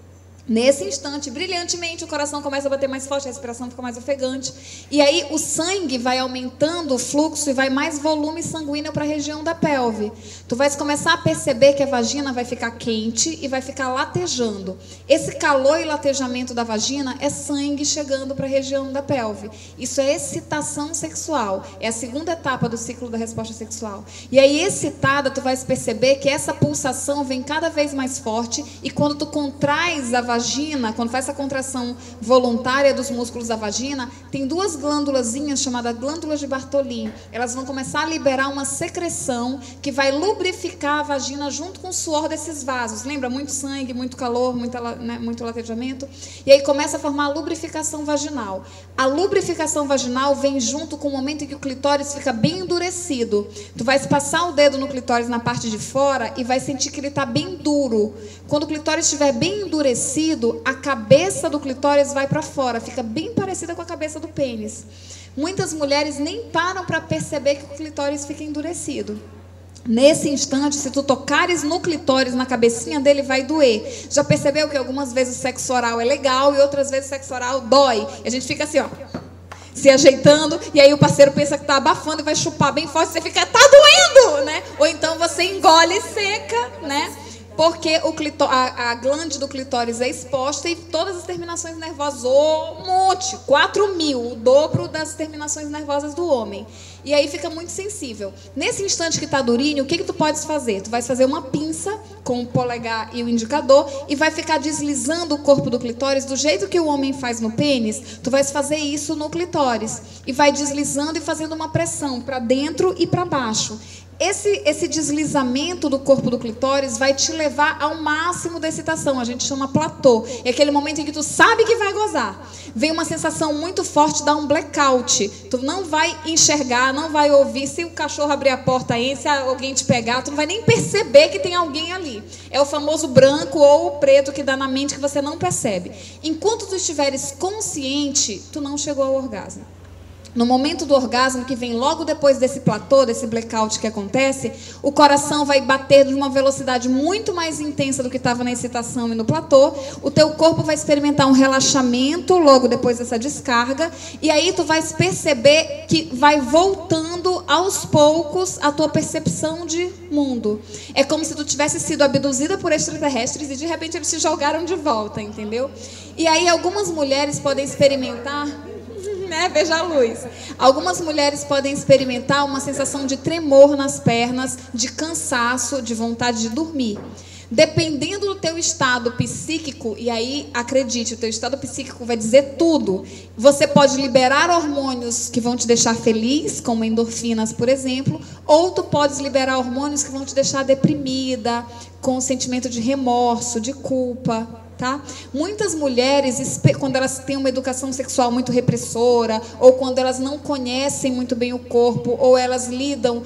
B: Nesse instante, brilhantemente, o coração começa a bater mais forte, a respiração fica mais ofegante. E aí o sangue vai aumentando o fluxo e vai mais volume sanguíneo para a região da pelve. Tu vais começar a perceber que a vagina vai ficar quente e vai ficar latejando. Esse calor e latejamento da vagina é sangue chegando para a região da pelve. Isso é excitação sexual. É a segunda etapa do ciclo da resposta sexual. E aí, excitada, tu vais perceber que essa pulsação vem cada vez mais forte e quando tu contrais a vagina, vagina, quando faz essa contração voluntária dos músculos da vagina, tem duas glândulazinhas chamadas glândulas de Bartolin. Elas vão começar a liberar uma secreção que vai lubrificar a vagina junto com o suor desses vasos. Lembra? Muito sangue, muito calor, muito latejamento. E aí começa a formar a lubrificação vaginal. A lubrificação vaginal vem junto com o momento em que o clitóris fica bem endurecido. Tu vai passar o dedo no clitóris na parte de fora e vai sentir que ele está bem duro. Quando o clitóris estiver bem endurecido, a cabeça do clitóris vai para fora, fica bem parecida com a cabeça do pênis. Muitas mulheres nem param para perceber que o clitóris fica endurecido. Nesse instante, se tu tocares no clitóris, na cabecinha dele, vai doer. Já percebeu que algumas vezes o sexo oral é legal e outras vezes o sexo oral dói? E a gente fica assim, ó, se ajeitando, e aí o parceiro pensa que tá abafando e vai chupar bem forte, você fica, tá doendo, né? Ou então você engole seca, né? Porque a glande do clitóris é exposta e todas as terminações nervosas, um monte, 4.000, o dobro das terminações nervosas do homem. E aí fica muito sensível. Nesse instante que está durinho, o que tu podes fazer? Tu vai fazer uma pinça com o polegar e o indicador e vai ficar deslizando o corpo do clitóris do jeito que o homem faz no pênis. Tu vais fazer isso no clitóris e vai deslizando e fazendo uma pressão para dentro e para baixo. Esse deslizamento do corpo do clitóris vai te levar ao máximo da excitação. A gente chama platô. É aquele momento em que tu sabe que vai gozar. Vem uma sensação muito forte, dá um blackout. Tu não vai enxergar, não vai ouvir. Se o cachorro abrir a porta aí, se alguém te pegar, tu não vai nem perceber que tem alguém ali. É o famoso branco ou o preto que dá na mente que você não percebe. Enquanto tu estiveres consciente, tu não chegou ao orgasmo. No momento do orgasmo, que vem logo depois desse platô, desse blackout que acontece, o coração vai bater de uma velocidade muito mais intensa do que estava na excitação e no platô. O teu corpo vai experimentar um relaxamento logo depois dessa descarga. E aí tu vais perceber que vai voltando aos poucos a tua percepção de mundo. É como se tu tivesse sido abduzida por extraterrestres e de repente eles te jogaram de volta, entendeu? E aí algumas mulheres podem experimentar... Veja a luz. Algumas mulheres podem experimentar uma sensação de tremor nas pernas, de cansaço, de vontade de dormir. Dependendo do teu estado psíquico, e aí, acredite, o teu estado psíquico vai dizer tudo. Você pode liberar hormônios que vão te deixar feliz, como endorfinas, por exemplo, ou tu podes liberar hormônios que vão te deixar deprimida, com um sentimento de remorso, de culpa. Tá? Muitas mulheres, quando elas têm uma educação sexual muito repressora, ou quando elas não conhecem muito bem o corpo, ou elas lidam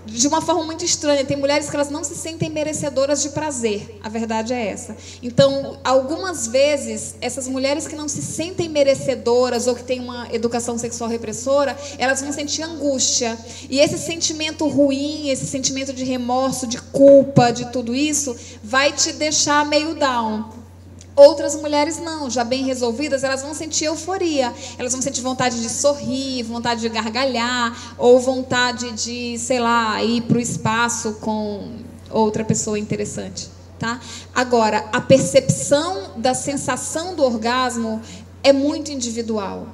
B: de uma forma muito estranha. Tem mulheres que elas não se sentem merecedoras de prazer. A verdade é essa. Então, algumas vezes, essas mulheres que não se sentem merecedoras ou que têm uma educação sexual repressora, elas vão sentir angústia. E esse sentimento ruim, esse sentimento de remorso, de culpa, de tudo isso, vai te deixar meio down. Outras mulheres não, já bem resolvidas, elas vão sentir euforia. Elas vão sentir vontade de sorrir, vontade de gargalhar, ou vontade de, sei lá, ir para o espaço com outra pessoa interessante. Tá? Agora, a percepção da sensação do orgasmo é muito individual.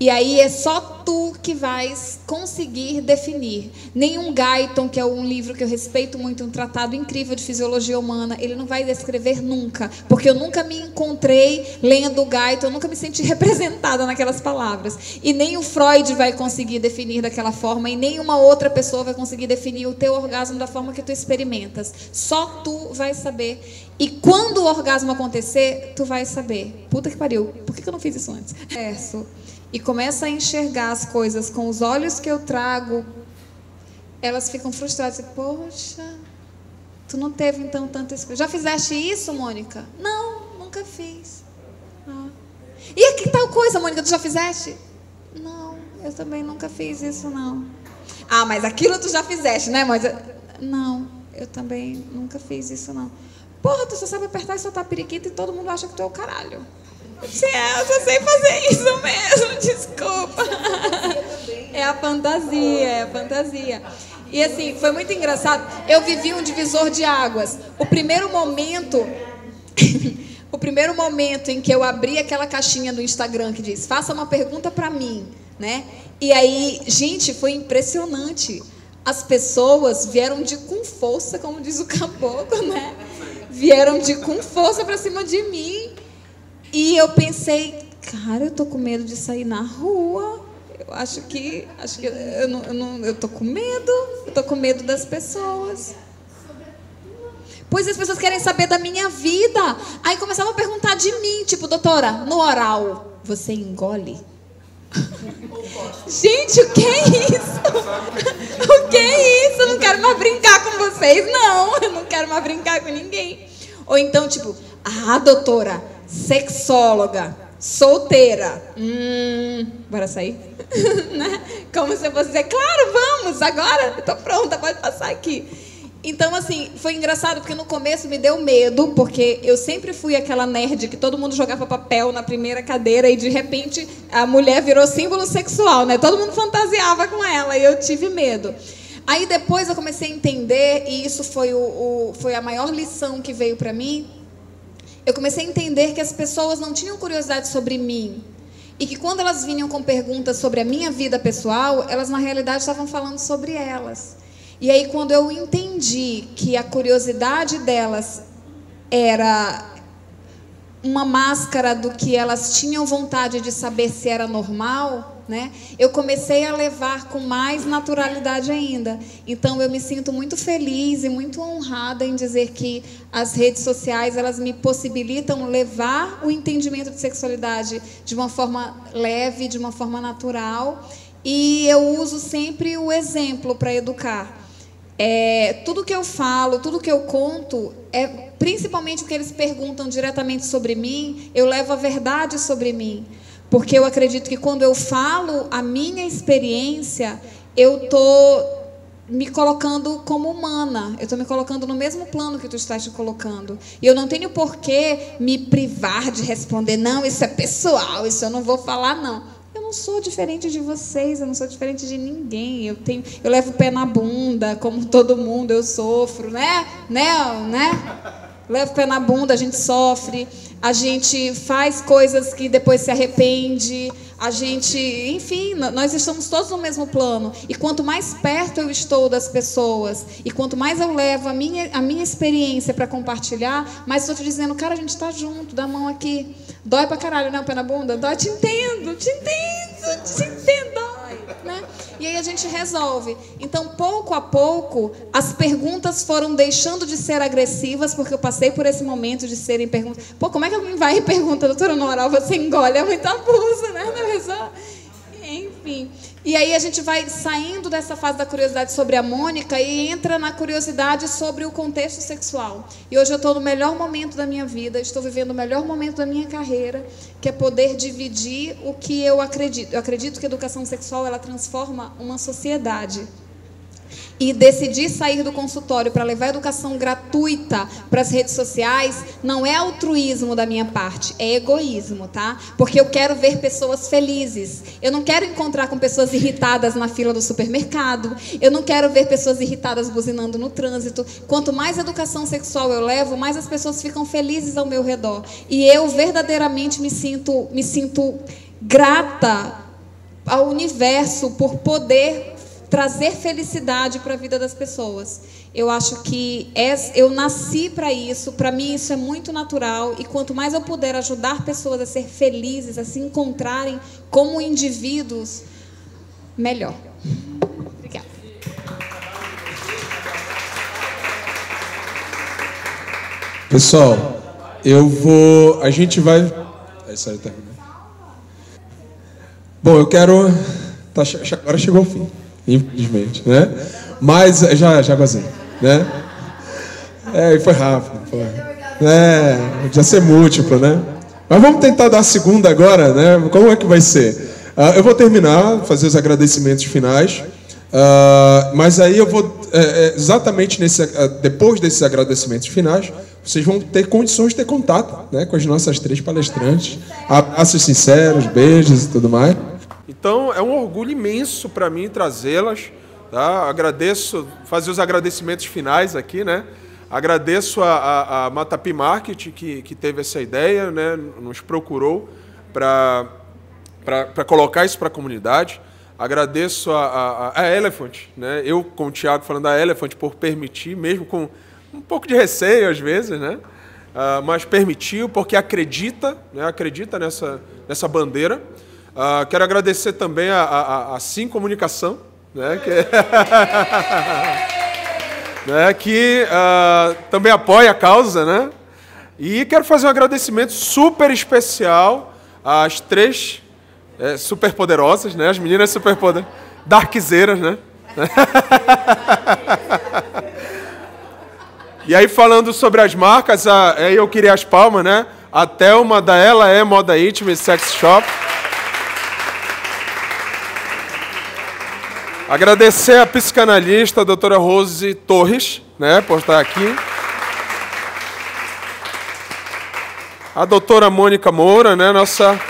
B: E aí é só tu que vais conseguir definir. Nenhum Guyton, que é um livro que eu respeito muito, um tratado incrível de fisiologia humana, ele não vai descrever nunca. Porque eu nunca me encontrei lendo o Guyton, eu nunca me senti representada naquelas palavras. E nem o Freud vai conseguir definir daquela forma, e nenhuma outra pessoa vai conseguir definir o teu orgasmo da forma que tu experimentas. Só tu vais saber. E quando o orgasmo acontecer, tu vais saber. Puta que pariu, por que eu não fiz isso antes? E começa a enxergar as coisas com os olhos que eu trago, elas ficam frustradas. Poxa, tu não teve então tanta experiência. Já fizeste isso, Mônica? Não, nunca fiz. E aqui tal coisa, Mônica, tu já fizeste? Não, eu também nunca fiz isso, não. Ah, mas aquilo tu já fizeste, né, Mônica? Não, eu também nunca fiz isso, não. Porra, tu só sabe apertar e soltar periquita e todo mundo acha que tu é o caralho. Sim, eu só sei fazer isso mesmo, desculpa. É a fantasia. E assim, foi muito engraçado. Eu vivi um divisor de águas. O primeiro momento em que eu abri aquela caixinha do Instagram que diz, faça uma pergunta pra mim, né? E aí, gente, foi impressionante. As pessoas vieram com força, como diz o caboclo, né? vieram com força pra cima de mim. E eu pensei, cara, eu tô com medo de sair na rua. Eu acho que eu tô com medo. Eu tô com medo das pessoas. Pois as pessoas querem saber da minha vida. Aí começavam a perguntar de mim, tipo, doutora, no oral, você engole? Gente, o que é isso? O que é isso? Eu não quero mais brincar com vocês, não. Eu não quero mais brincar com ninguém. Ou então, tipo, doutora, sexóloga, solteira. Bora sair? Né? Como se eu fosse dizer, claro, vamos, agora eu tô pronta, pode passar aqui. Então, assim, foi engraçado porque no começo me deu medo, porque eu sempre fui aquela nerd que todo mundo jogava papel na primeira cadeira e, de repente, a mulher virou símbolo sexual, né? Todo mundo fantasiava com ela e eu tive medo. Aí, depois, eu comecei a entender, e isso foi a maior lição que veio para mim, eu comecei a entender que as pessoas não tinham curiosidade sobre mim. E que quando elas vinham com perguntas sobre a minha vida pessoal, elas, na realidade, estavam falando sobre elas. E aí, quando eu entendi que a curiosidade delas era uma máscara do que elas tinham vontade de saber se era normal, né? Eu comecei a levar com mais naturalidade ainda. Então, eu me sinto muito feliz e muito honrada em dizer que as redes sociais, elas me possibilitam levar o entendimento de sexualidade de uma forma leve, de uma forma natural. E eu uso sempre o exemplo para educar. Tudo que eu falo, tudo que eu conto, principalmente o que eles perguntam diretamente sobre mim, eu levo a verdade sobre mim. Porque eu acredito que quando eu falo a minha experiência, eu estou me colocando como humana. Eu estou me colocando no mesmo plano que tu estás te colocando. E eu não tenho por que me privar de responder, não, isso é pessoal, isso eu não vou falar, não. Eu não sou diferente de vocês, eu não sou diferente de ninguém. Eu levo o pé na bunda, como todo mundo, eu sofro, né? Levo o pé na bunda, a gente sofre, a gente faz coisas que depois se arrepende, a gente, enfim, nós estamos todos no mesmo plano. E quanto mais perto eu estou das pessoas, e quanto mais eu levo a minha experiência para compartilhar, mais estou te dizendo, cara, a gente está junto, dá a mão aqui. Dói pra caralho, né, o pé na bunda? Dói, te entendo, dói, né? E aí a gente resolve. Então, pouco a pouco, as perguntas foram deixando de ser agressivas, porque eu passei por esse momento de serem perguntas. Pô, como é que alguém vai e pergunta, doutora, no oral você engole? É muito abuso, né? Enfim. E aí a gente vai saindo dessa fase da curiosidade sobre a Mônica e entra na curiosidade sobre o contexto sexual. E hoje eu estou no melhor momento da minha vida, estou vivendo o melhor momento da minha carreira, que é poder dividir o que eu acredito. Eu acredito que a educação sexual, ela transforma uma sociedade. E decidir sair do consultório para levar educação gratuita para as redes sociais não é altruísmo da minha parte, é egoísmo, tá? Porque eu quero ver pessoas felizes. Eu não quero encontrar com pessoas irritadas na fila do supermercado. Eu não quero ver pessoas irritadas buzinando no trânsito. Quanto mais educação sexual eu levo, mais as pessoas ficam felizes ao meu redor. E eu verdadeiramente me sinto grata ao universo por poder trazer felicidade para a vida das pessoas. Eu acho que eu nasci para isso, para mim isso é muito natural, e quanto mais eu puder ajudar pessoas a ser felizes, a se encontrarem como indivíduos, melhor. Obrigada.
A: Pessoal, a gente vai... Bom, eu quero... Agora chegou ao fim. Infelizmente, né? Mas já gozei, né? Foi rápido, podia ser múltiplo, né? Mas vamos tentar dar a segunda agora, né? Como é que vai ser? Eu vou terminar, fazer os agradecimentos finais, mas aí eu vou exatamente depois desses agradecimentos finais, vocês vão ter condições de ter contato, né, com as nossas 3 palestrantes, abraços sinceros, beijos e tudo mais.
G: Então, é um orgulho imenso para mim trazê-las. Tá? Agradeço, fazer os agradecimentos finais aqui, né? Agradeço a Matapi Market, que teve essa ideia, né? Nos procurou para colocar isso para a comunidade. Agradeço a Elephant, né? Eu com o Thiago falando da Elephant por permitir, mesmo com um pouco de receio às vezes, né? Mas permitiu, porque acredita, né? Acredita nessa bandeira. Quero agradecer também a Sim Comunicação, né? Que também apoia a causa, né? E quero fazer um agradecimento super especial às 3 superpoderosas, né? As meninas superpoderosas, darkzeiras, né? E aí, falando sobre as marcas, aí eu queria as palmas, né? A Thelma, da Ela É Moda Íntima e Sex Shop. Agradecer a psicanalista, a doutora Rose Torres, né, por estar aqui. A doutora Mônica Moura, né, nossa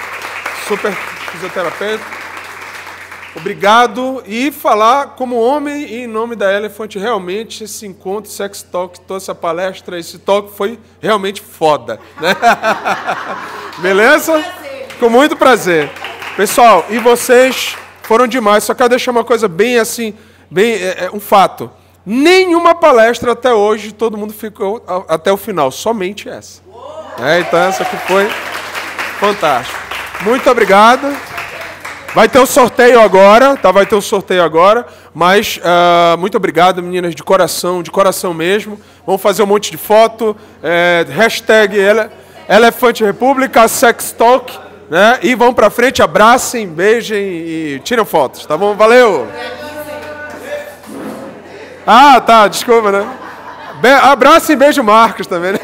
G: super fisioterapeuta. Obrigado. E falar como homem e em nome da Elephant, realmente esse encontro, Sex Talk, toda essa palestra, esse talk foi realmente foda, né? Beleza? Com muito prazer. Pessoal, e vocês foram demais. Só quero deixar uma coisa bem assim, um fato. Nenhuma palestra até hoje, todo mundo ficou até o final, somente essa. Então essa aqui foi fantástica. Muito obrigado. Vai ter um sorteio agora, tá? Vai ter um sorteio agora, mas muito obrigado, meninas, de coração mesmo. Vamos fazer um monte de foto, hashtag Elephant República, Sex Talk, né? E vão pra frente, abracem, beijem e tirem fotos, tá bom? Valeu! Tá, desculpa, né? Abracem e beijo Marcos também, né?